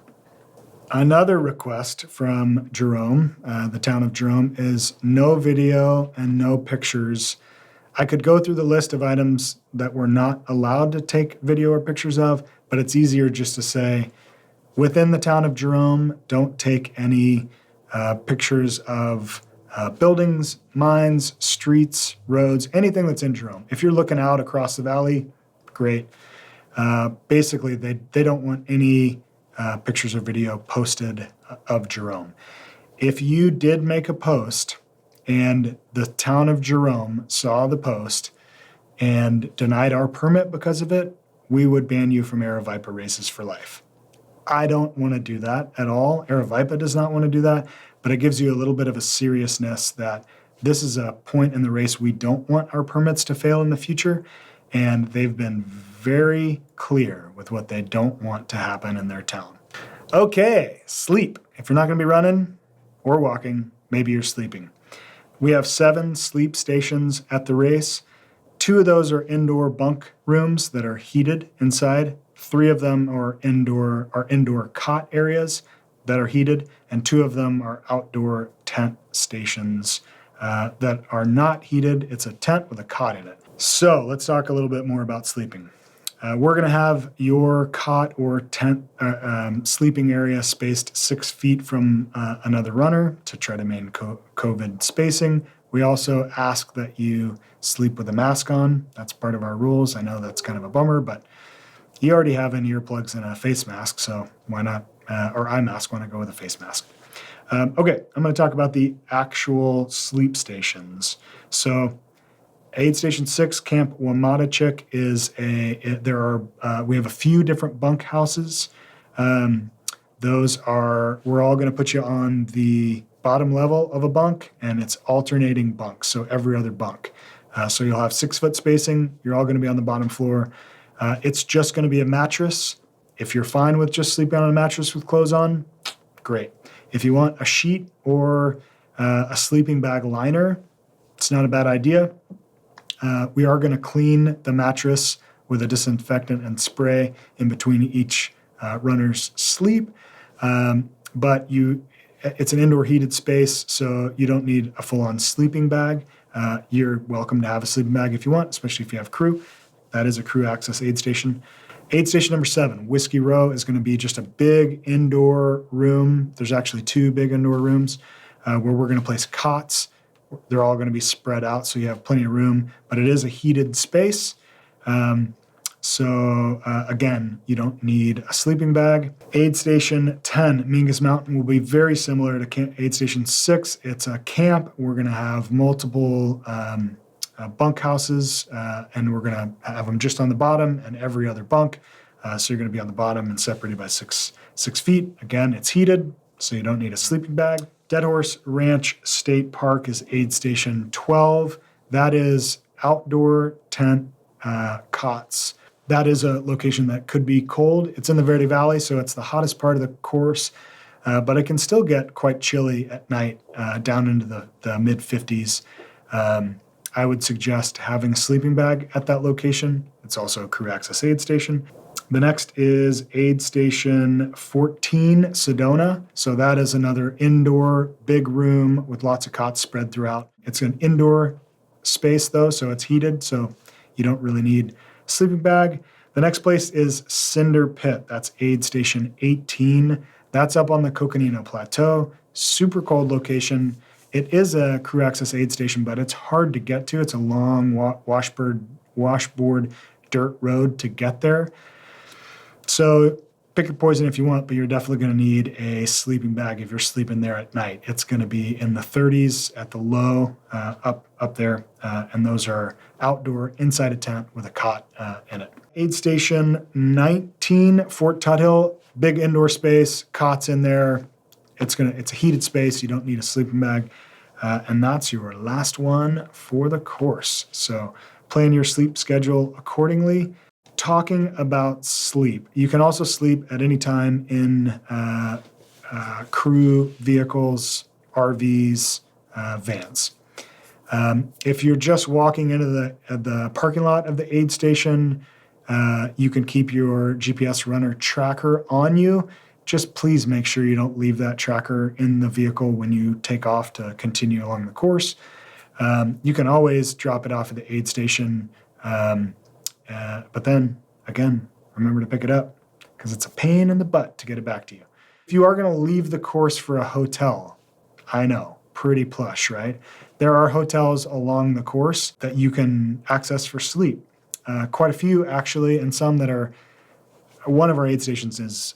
Speaker 1: Another request from Jerome, the town of Jerome, is no video and no pictures. I could go through the list of items that we're not allowed to take video or pictures of, but it's easier just to say, within the town of Jerome, don't take any pictures of buildings, mines, streets, roads, anything that's in Jerome. If you're looking out across the valley, great. Basically, they don't want any pictures or video posted of Jerome. If you did make a post and the town of Jerome saw the post and denied our permit because of it, we would ban you from Aravaipa races for life. I don't want to do that at all. Aravaipa does not want to do that, but it gives you a little bit of a seriousness that this is a point in the race we don't want our permits to fail in the future, and they've been very clear with what they don't want to happen in their town. Okay, sleep. If you're not going to be running or walking, maybe you're sleeping. We have 7 sleep stations at the race. 2 of those are indoor bunk rooms that are heated inside. 3 of them are indoor cot areas that are heated, and 2 of them are outdoor tent stations that are not heated. It's a tent with a cot in it. So let's talk a little bit more about sleeping. We're going to have your cot or tent sleeping area spaced 6 feet from another runner to try to maintain COVID spacing. We also ask that you sleep with a mask on. That's part of our rules. I know that's kind of a bummer, but you already have in earplugs and a face mask, so why not, or eye mask, why not go with a face mask? Okay, I'm going to talk about the actual sleep stations. So Aid Station 6, Camp Wamatachik we have a few different bunk houses. We're all going to put you on the bottom level of a bunk, and it's alternating bunks, so every other bunk. So you'll have 6 foot spacing. You're all going to be on the bottom floor. It's just going to be a mattress. If you're fine with just sleeping on a mattress with clothes on, great. If you want a sheet or a sleeping bag liner, it's not a bad idea. We are going to clean the mattress with a disinfectant and spray in between each runner's sleep. But it's an indoor heated space, so you don't need a full-on sleeping bag. You're welcome to have a sleeping bag if you want, especially if you have crew. That is a crew access aid station. Aid station number 7, Whiskey Row, is going to be just a big indoor room. There's actually 2 big indoor rooms where we're going to place cots. They're all going to be spread out, so you have plenty of room, but it is a heated space. Again, you don't need a sleeping bag. Aid Station 10, Mingus Mountain, will be very similar to Aid Station 6. It's a camp. We're going to have multiple bunk houses, and we're going to have them just on the bottom and every other bunk. So you're going to be on the bottom and separated by six feet. Again, it's heated, so you don't need a sleeping bag. Dead Horse Ranch State Park is Aid Station 12. That is outdoor tent cots. That is a location that could be cold. It's in the Verde Valley, so it's the hottest part of the course, but it can still get quite chilly at night, down into the mid-50s. I would suggest having a sleeping bag at that location. It's also a crew access aid station. The next is aid station 14, Sedona. So that is another indoor big room with lots of cots spread throughout. It's an indoor space though, so it's heated, so you don't really need a sleeping bag. The next place is Cinder Pit. That's aid station 18. That's up on the Cocodona Plateau. Super cold location. It is a crew access aid station, but it's hard to get to. It's a long washboard dirt road to get there. So pick your poison if you want, but you're definitely going to need a sleeping bag if you're sleeping there at night. It's going to be in the 30s at the low up there, and those are outdoor inside a tent with a cot in it. Aid station 19, Fort Tuthill, big indoor space, cots in there. It's a heated space. You don't need a sleeping bag, and that's your last one for the course. So plan your sleep schedule accordingly. Talking about sleep, you can also sleep at any time in crew vehicles, RVs, vans. If you're just walking into the parking lot of the aid station, you can keep your GPS runner tracker on you. Just please make sure you don't leave that tracker in the vehicle when you take off to continue along the course. You can always drop it off at the aid station. But then, again, remember to pick it up because it's a pain in the butt to get it back to you. If you are going to leave the course for a hotel, I know, pretty plush, right? There are hotels along the course that you can access for sleep. Quite a few, actually, and some that are, one of our aid stations is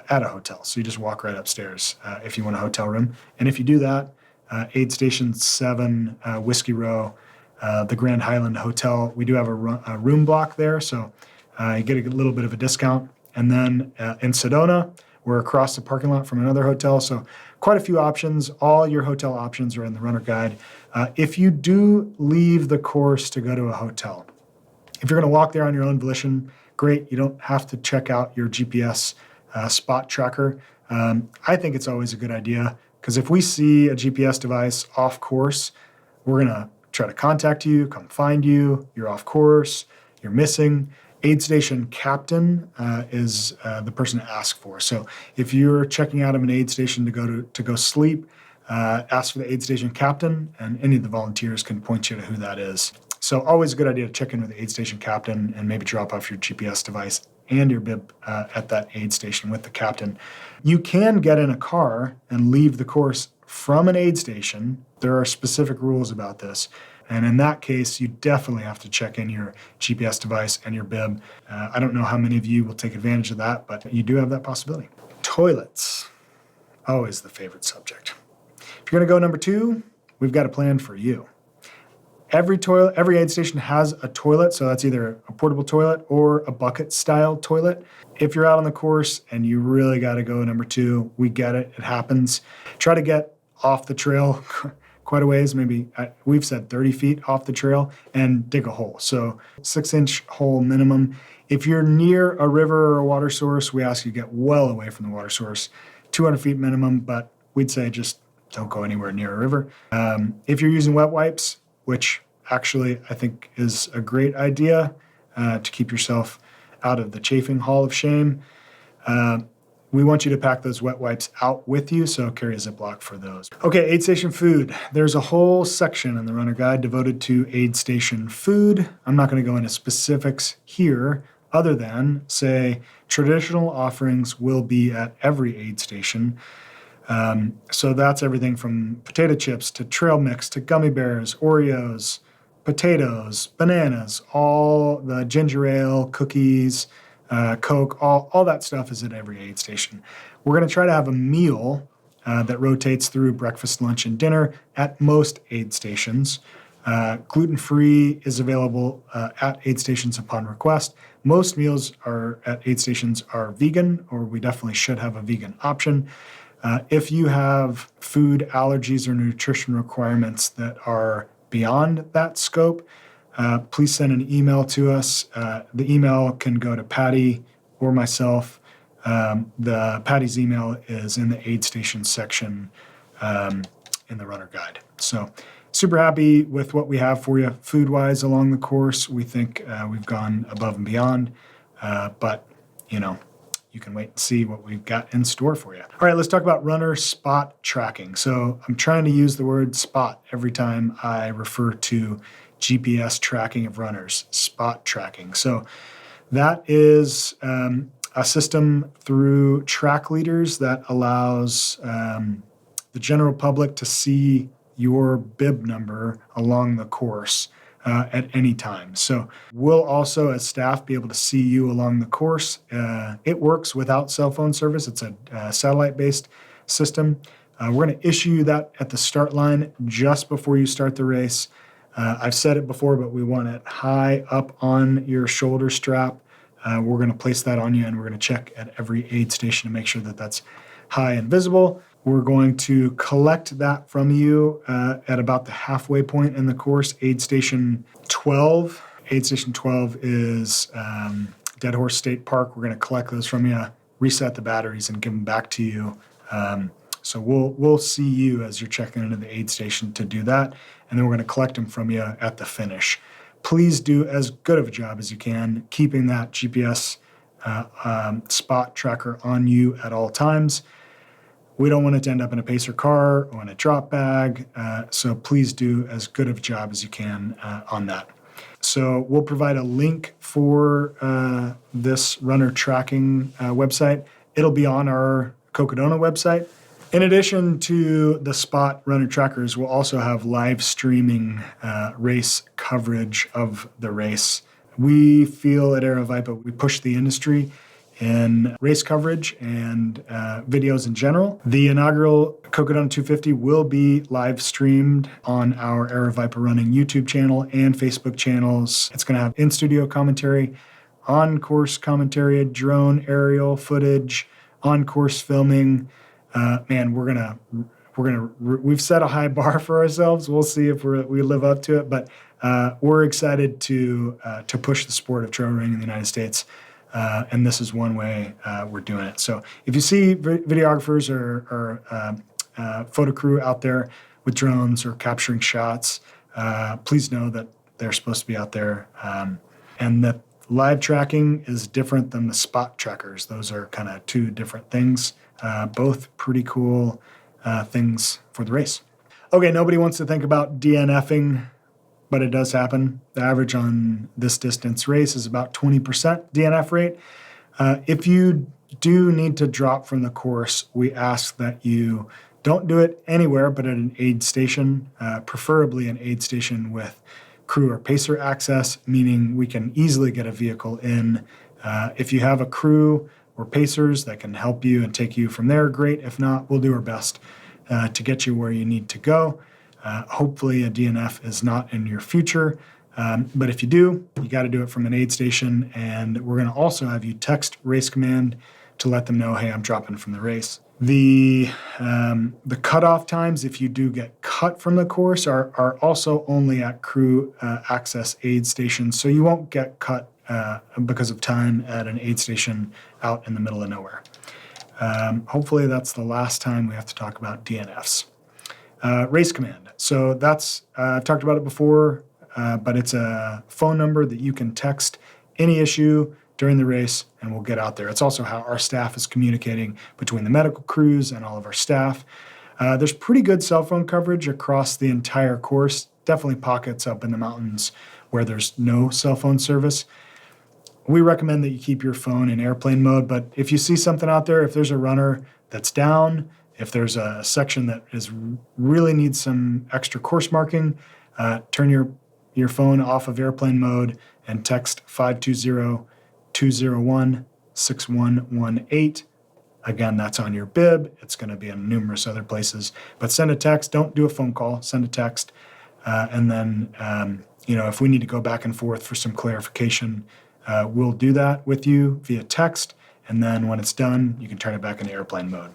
Speaker 1: at a hotel. So you just walk right upstairs if you want a hotel room. And if you do that, aid station 7, Whiskey Row, the Grand Highland Hotel. We do have a room block there, so you get a little bit of a discount. And then in Sedona, we're across the parking lot from another hotel, so quite a few options. All your hotel options are in the runner guide. If you do leave the course to go to a hotel, if you're going to walk there on your own volition, great. You don't have to check out your GPS spot tracker. I think it's always a good idea because if we see a GPS device off course, we're going to try to contact you, come find you, you're off course, you're missing. Aid station captain is the person to ask for. So if you're checking out of an aid station to go sleep, ask for the aid station captain, and any of the volunteers can point you to who that is. So always a good idea to check in with the aid station captain and maybe drop off your GPS device and your bib at that aid station with the captain. You can get in a car and leave the course from an aid station. There are specific rules about this. And in that case, you definitely have to check in your GPS device and your bib. I don't know how many of you will take advantage of that, but you do have that possibility. Toilets, always the favorite subject. If you're going to go number 2, we've got a plan for you. Every aid station has a toilet, so that's either a portable toilet or a bucket-style toilet. If you're out on the course and you really got to go number 2, we get it. It happens. Try to get off the trail quite a ways, maybe we've said 30 feet off the trail, and dig a hole. So 6-inch hole minimum. If you're near a river or a water source, we ask you to get well away from the water source. 200 feet minimum, but we'd say just don't go anywhere near a river. If you're using wet wipes, which actually I think is a great idea to keep yourself out of the chafing hall of shame, we want you to pack those wet wipes out with you, so carry a Ziploc for those. Okay, aid station food. There's a whole section in the runner guide devoted to aid station food. I'm not going to go into specifics here other than say traditional offerings will be at every aid station. So that's everything from potato chips to trail mix to gummy bears, Oreos, potatoes, bananas, all the ginger ale, cookies, Coke, all that stuff is at every aid station. We're going to try to have a meal that rotates through breakfast, lunch, and dinner at most aid stations. Gluten-free is available at aid stations upon request. Most meals at aid stations are vegan, or we definitely should have a vegan option. If you have food allergies or nutrition requirements that are beyond that scope, please send an email to us. The email can go to Patty or myself. Patty's email is in the aid station section in the runner guide. So super happy with what we have for you food-wise along the course. We think we've gone above and beyond. But you can wait and see what we've got in store for you. All right, let's talk about runner spot tracking. So I'm trying to use the word spot every time I refer to GPS tracking of runners, spot tracking. So that is a system through track leaders that allows the general public to see your bib number along the course at any time. So we'll also, as staff, be able to see you along the course. It works without cell phone service. It's a satellite-based system. We're going to issue you that at the start line just before you start the race. I've said it before, but we want it high up on your shoulder strap. We're going to place that on you, and we're going to check at every aid station to make sure that that's high and visible. We're going to collect that from you at about the halfway point in the course, aid station 12. Aid station 12 is Dead Horse State Park. We're going to collect those from you, reset the batteries, and give them back to you. So we'll see you as you're checking into the aid station to do that, and then we're going to collect them from you at the finish. Please do as good of a job as you can, keeping that GPS spot tracker on you at all times. We don't want it to end up in a pacer car or in a drop bag, so please do as good of a job as you can on that. So we'll provide a link for this runner tracking website. It'll be on our Cocodona website. In addition to the spot runner trackers, we'll also have live streaming race coverage of the race. We feel at Aravaipa we push the industry in race coverage and videos in general. The inaugural Cocodona 250 will be live streamed on our Aravaipa Running YouTube channel and Facebook channels. It's going to have in-studio commentary, on-course commentary, drone aerial footage, on-course filming. We've set a high bar for ourselves. We'll see if we live up to it, but we're excited to push the sport of trail running in the United States. And this is one way we're doing it. So if you see videographers or photo crew out there with drones or capturing shots, please know that they're supposed to be out there. And that live tracking is different than the spot trackers. Those are kind of two different things, both pretty cool things for the race. Okay, nobody wants to think about DNFing, but it does happen. The average on this distance race is about 20% DNF rate. If you do need to drop from the course, we ask that you don't do it anywhere but at an aid station, preferably an aid station with crew or pacer access, meaning we can easily get a vehicle in. If you have a crew or pacers that can help you and take you from there, great. If not, we'll do our best to get you where you need to go. Hopefully a DNF is not in your future, but if you do, you got to do it from an aid station, and we're going to also have you text race command to let them know, hey, I'm dropping from the race. The cutoff times, if you do get cut from the course, are also only at crew access aid stations, so you won't get cut because of time at an aid station out in the middle of nowhere. Hopefully that's the last time we have to talk about DNFs. Race command. So that's, I've talked about it before, but it's a phone number that you can text any issue during the race and we'll get out there. It's also how our staff is communicating between the medical crews and all of our staff. There's pretty good cell phone coverage across the entire course, definitely pockets up in the mountains where there's no cell phone service. We recommend that you keep your phone in airplane mode, but if you see something out there, if there's a runner that's down, if there's a section that really needs some extra course marking, turn your phone off of airplane mode and text 520-201-6118. Again, that's on your bib. It's going to be in numerous other places. But send a text. Don't do a phone call. Send a text. And then, if we need to go back and forth for some clarification, we'll do that with you via text. And then when it's done, you can turn it back into airplane mode.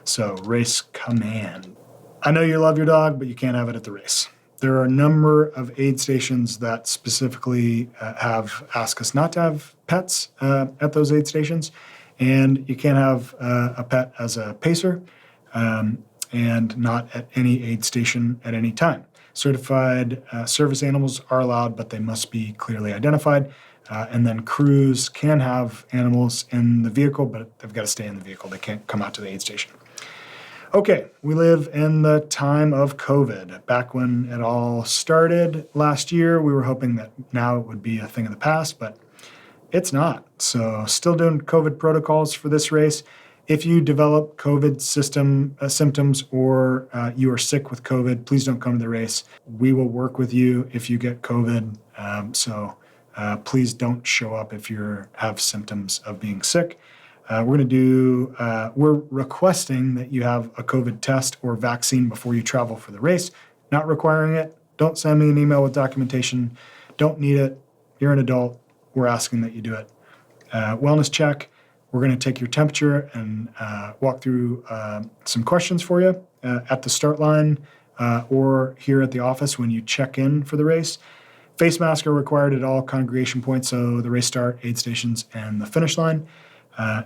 Speaker 1: So race command. I know you love your dog, but you can't have it at the race. There are a number of aid stations that specifically have asked us not to have pets at those aid stations. And you can't have a pet as a pacer and not at any aid station at any time. Certified service animals are allowed, but they must be clearly identified. And then crews can have animals in the vehicle, but they've got to stay in the vehicle. They can't come out to the aid station. Okay, we live in the time of COVID. Back when it all started last year, we were hoping that now it would be a thing of the past, but it's not. So still doing COVID protocols for this race. If you develop COVID symptoms or you are sick with COVID, please don't come to the race. We will work with you if you get COVID. Please don't show up if you have symptoms of being sick. We're requesting that you have a COVID test or vaccine before you travel for the race. Not requiring it. Don't send me an email with documentation. Don't need it. You're an adult. We're asking that you do it. Wellness check. We're going to take your temperature and walk through some questions for you at the start line or here at the office when you check in for the race. Face masks are required at all congregation points, so the race start, aid stations, and the finish line.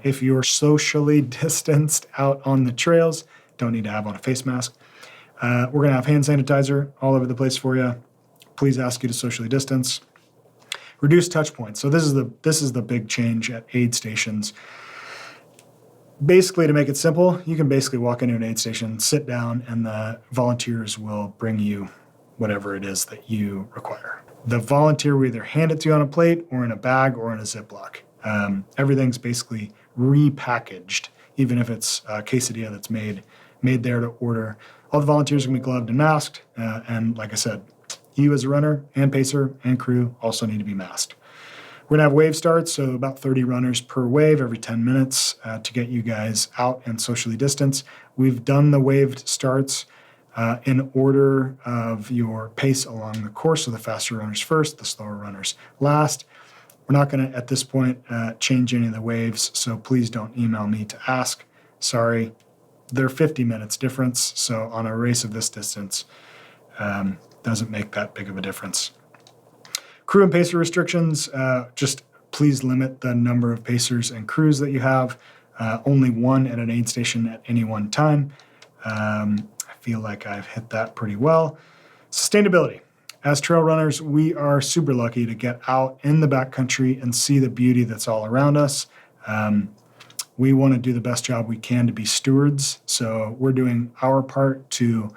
Speaker 1: If you're socially distanced out on the trails, don't need to have on a face mask. We're going to have hand sanitizer all over the place for you. Please ask you to socially distance. Reduce touch points. So this is the big change at aid stations. Basically, to make it simple, you can basically walk into an aid station, sit down, and the volunteers will bring you whatever it is that you require. The volunteer will either hand it to you on a plate or in a bag or in a Ziploc. Everything's basically repackaged, even if it's a quesadilla that's made there to order. All the volunteers are going to be gloved and masked. And like I said, you as a runner and pacer and crew also need to be masked. We're going to have wave starts, so about 30 runners per wave every 10 minutes to get you guys out and socially distanced. We've done the waved starts in order of your pace along the course, so the faster runners first, the slower runners last. We're not going to, at this point, change any of the waves, so please don't email me to ask. Sorry. They're 50 minutes difference, so on a race of this distance, doesn't make that big of a difference. Crew and pacer restrictions, just please limit the number of pacers and crews that you have. Only one at an aid station at any one time. I feel like I've hit that pretty well. Sustainability. As trail runners, we are super lucky to get out in the backcountry and see the beauty that's all around us. We want to do the best job we can to be stewards, so we're doing our part to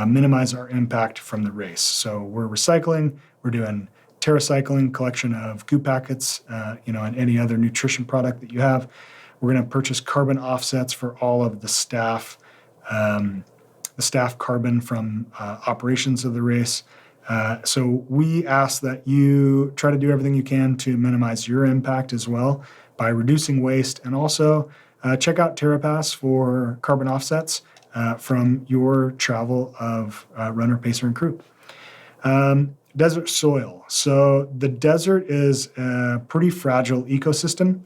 Speaker 1: minimize our impact from the race. So we're recycling, we're doing TerraCycling, collection of goop packets, and any other nutrition product that you have. We're going to purchase carbon offsets for all of the staff carbon from operations of the race. So we ask that you try to do everything you can to minimize your impact as well by reducing waste, and also check out TerraPass for carbon offsets from your travel of runner, pacer, and crew. Desert soil. So the desert is a pretty fragile ecosystem.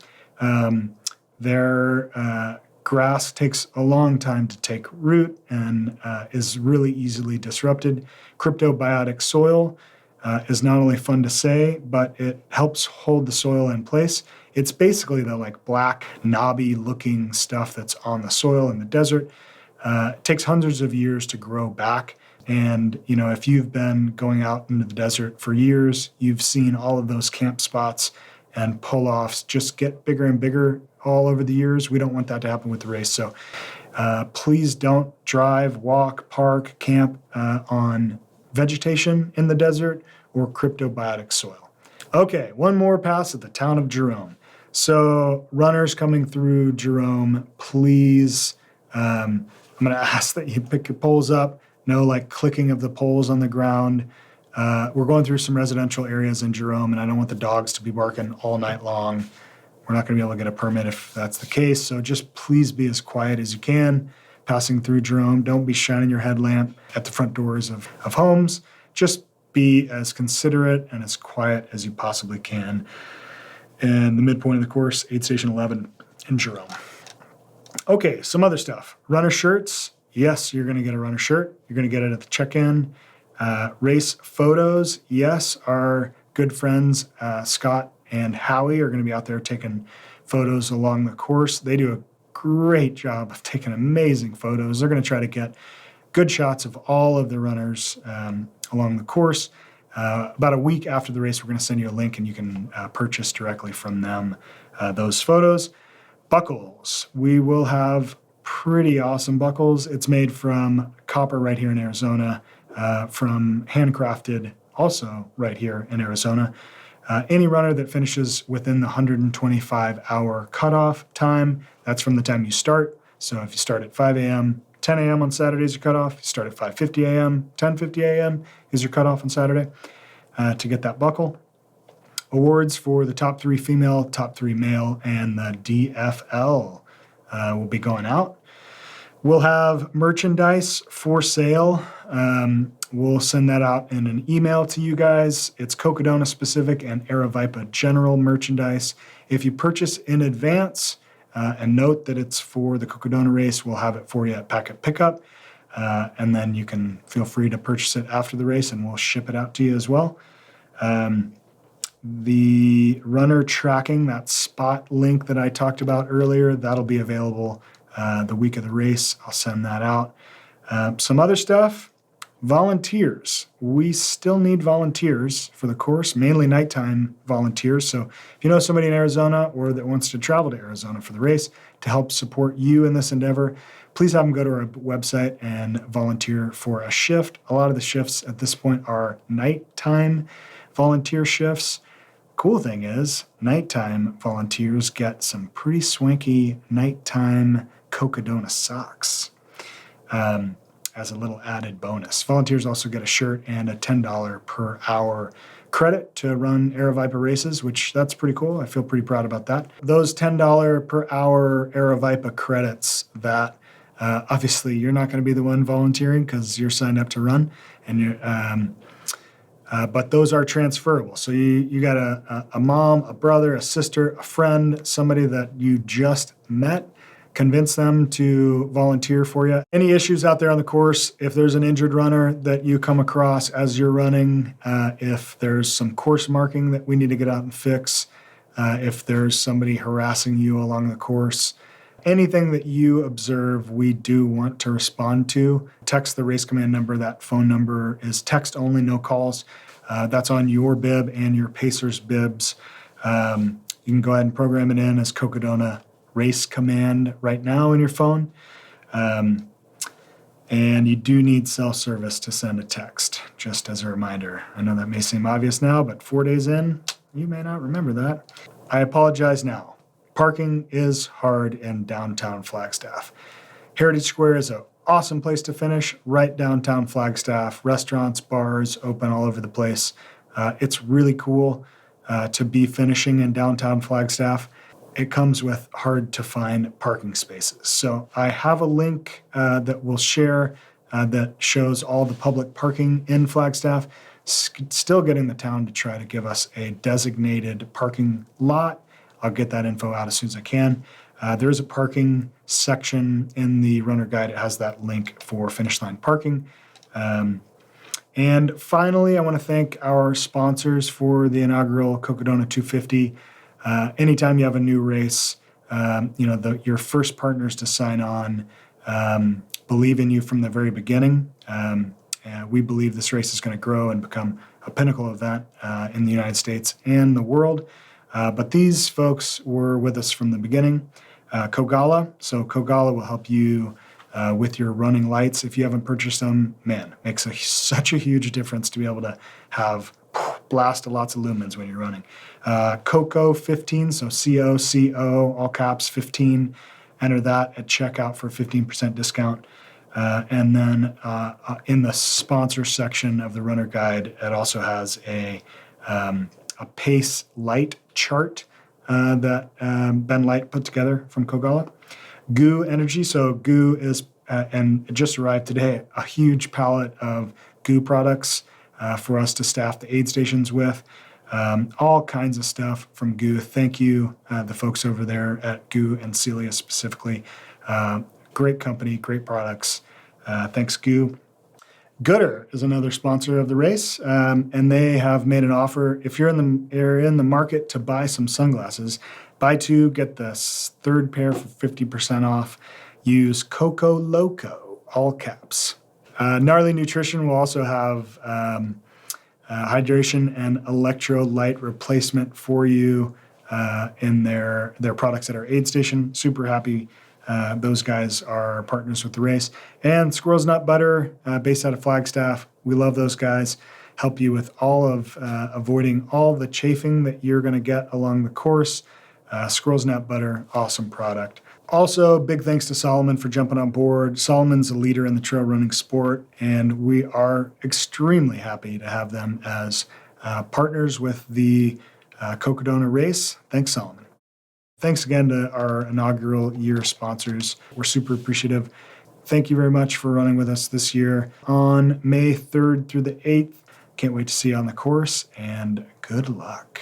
Speaker 1: Their grass takes a long time to take root and is really easily disrupted. Cryptobiotic soil is not only fun to say, but it helps hold the soil in place. It's basically the black, knobby looking stuff that's on the soil in the desert. It takes hundreds of years to grow back. And, if you've been going out into the desert for years, you've seen all of those camp spots and pull-offs just get bigger and bigger all over the years. We don't want that to happen with the race. So please don't drive, walk, park, camp on vegetation in the desert or cryptobiotic soil. Okay, one more pass at the town of Jerome. So runners coming through Jerome, please, I'm going to ask that you pick your poles up. No clicking of the poles on the ground. We're going through some residential areas in Jerome, and I don't want the dogs to be barking all night long. We're not going to be able to get a permit if that's the case. So just please be as quiet as you can passing through Jerome. Don't be shining your headlamp at the front doors of homes. Just be as considerate and as quiet as you possibly can. And the midpoint of the course, aid station 11 in Jerome. Okay, some other stuff. Runner shirts. Yes, you're going to get a runner shirt. You're going to get it at the check-in. Race photos. Yes, our good friends Scott and Howie are going to be out there taking photos along the course. They do a great job of taking amazing photos. They're going to try to get good shots of all of the runners along the course. about a week after the race, we're going to send you a link and you can purchase directly from them those photos. Buckles. We will have pretty awesome buckles. It's made from copper right here in Arizona, from handcrafted also right here in Arizona. Any runner that finishes within the 125-hour cutoff time, that's from the time you start. So if you start at 5 a.m., 10 a.m. on Saturday is your cutoff. You start at 5:50 a.m., 10:50 a.m. is your cutoff on Saturday to get that buckle. Awards for the top 3 female, top 3 male, and the DFL will be going out. We'll have merchandise for sale. We'll send that out in an email to you guys. It's Cocodona specific and Aravaipa general merchandise. If you purchase in advance and note that it's for the Cocodona race, we'll have it for you at packet pickup. And then you can feel free to purchase it after the race and we'll ship it out to you as well. The runner tracking, that spot link that I talked about earlier, that'll be available the week of the race. I'll send that out. Some other stuff, volunteers. We still need volunteers for the course, mainly nighttime volunteers. So if you know somebody in Arizona or that wants to travel to Arizona for the race to help support you in this endeavor, please have them go to our website and volunteer for a shift. A lot of the shifts at this point are nighttime volunteer shifts. Cool thing is, nighttime volunteers get some pretty swanky nighttime Cocodona socks as a little added bonus. Volunteers also get a shirt and a $10 per hour credit to run Aravaipa races, which that's pretty cool. I feel pretty proud about that. Those $10 per hour Aravaipa credits that obviously you're not going to be the one volunteering because you're signed up to run, and you're but those are transferable. So you got a mom, a brother, a sister, a friend, somebody that you just met, convince them to volunteer for you. Any issues out there on the course, if there's an injured runner that you come across as you're running, if there's some course marking that we need to get out and fix, if there's somebody harassing you along the course, anything that you observe, we do want to respond to. Text the race command number. That phone number is text only, no calls. That's on your bib and your pacer's bibs. You can go ahead and program it in as Cocodona race command right now in your phone. And you do need self-service to send a text, just as a reminder. I know that may seem obvious now, but 4 days in, you may not remember that. I apologize now. Parking is hard in downtown Flagstaff. Heritage Square is an awesome place to finish, right downtown Flagstaff. Restaurants, bars, open all over the place. It's really cool to be finishing in downtown Flagstaff. It comes with hard to find parking spaces. So I have a link that we'll share that shows all the public parking in Flagstaff. Still getting the town to try to give us a designated parking lot. I'll get that info out as soon as I can. There is a parking section in the runner guide. It has that link for finish line parking. And finally, I want to thank our sponsors for the inaugural Cocodona 250. Anytime you have a new race, your first partners to sign on believe in you from the very beginning. We believe this race is going to grow and become a pinnacle event in the United States and the world. But these folks were with us from the beginning. Kogala. So Kogala will help you with your running lights. If you haven't purchased them, man, makes such a huge difference to be able to have blast lots of lumens when you're running. Coco 15, so C-O-C-O, all caps 15. Enter that at checkout for a 15% discount. And then in the sponsor section of the runner guide, it also has a pace light chart that Ben Light put together from Kogala. Goo Energy, so Goo is, and it just arrived today, a huge palette of Goo products for us to staff the aid stations with. All kinds of stuff from Goo. Thank you, the folks over there at Goo and Celia specifically. Great company, great products. Thanks, Goo. Gooder is another sponsor of the race, and they have made an offer. If you're in the market to buy some sunglasses, buy two, get the third pair for 50% off. Use Coco Loco, all caps. Gnarly Nutrition will also have hydration and electrolyte replacement for you in their products at our aid station. Super happy. Those guys are partners with the race. And Squirrel's Nut Butter, based out of Flagstaff. We love those guys. Help you with all of avoiding all the chafing that you're going to get along the course. Squirrel's Nut Butter, awesome product. Also, big thanks to Solomon for jumping on board. Solomon's a leader in the trail running sport, and we are extremely happy to have them as partners with the Cocodona race. Thanks, Solomon. Thanks again to our inaugural year sponsors. We're super appreciative. Thank you very much for running with us this year on May 3rd through the 8th. Can't wait to see you on the course, and good luck.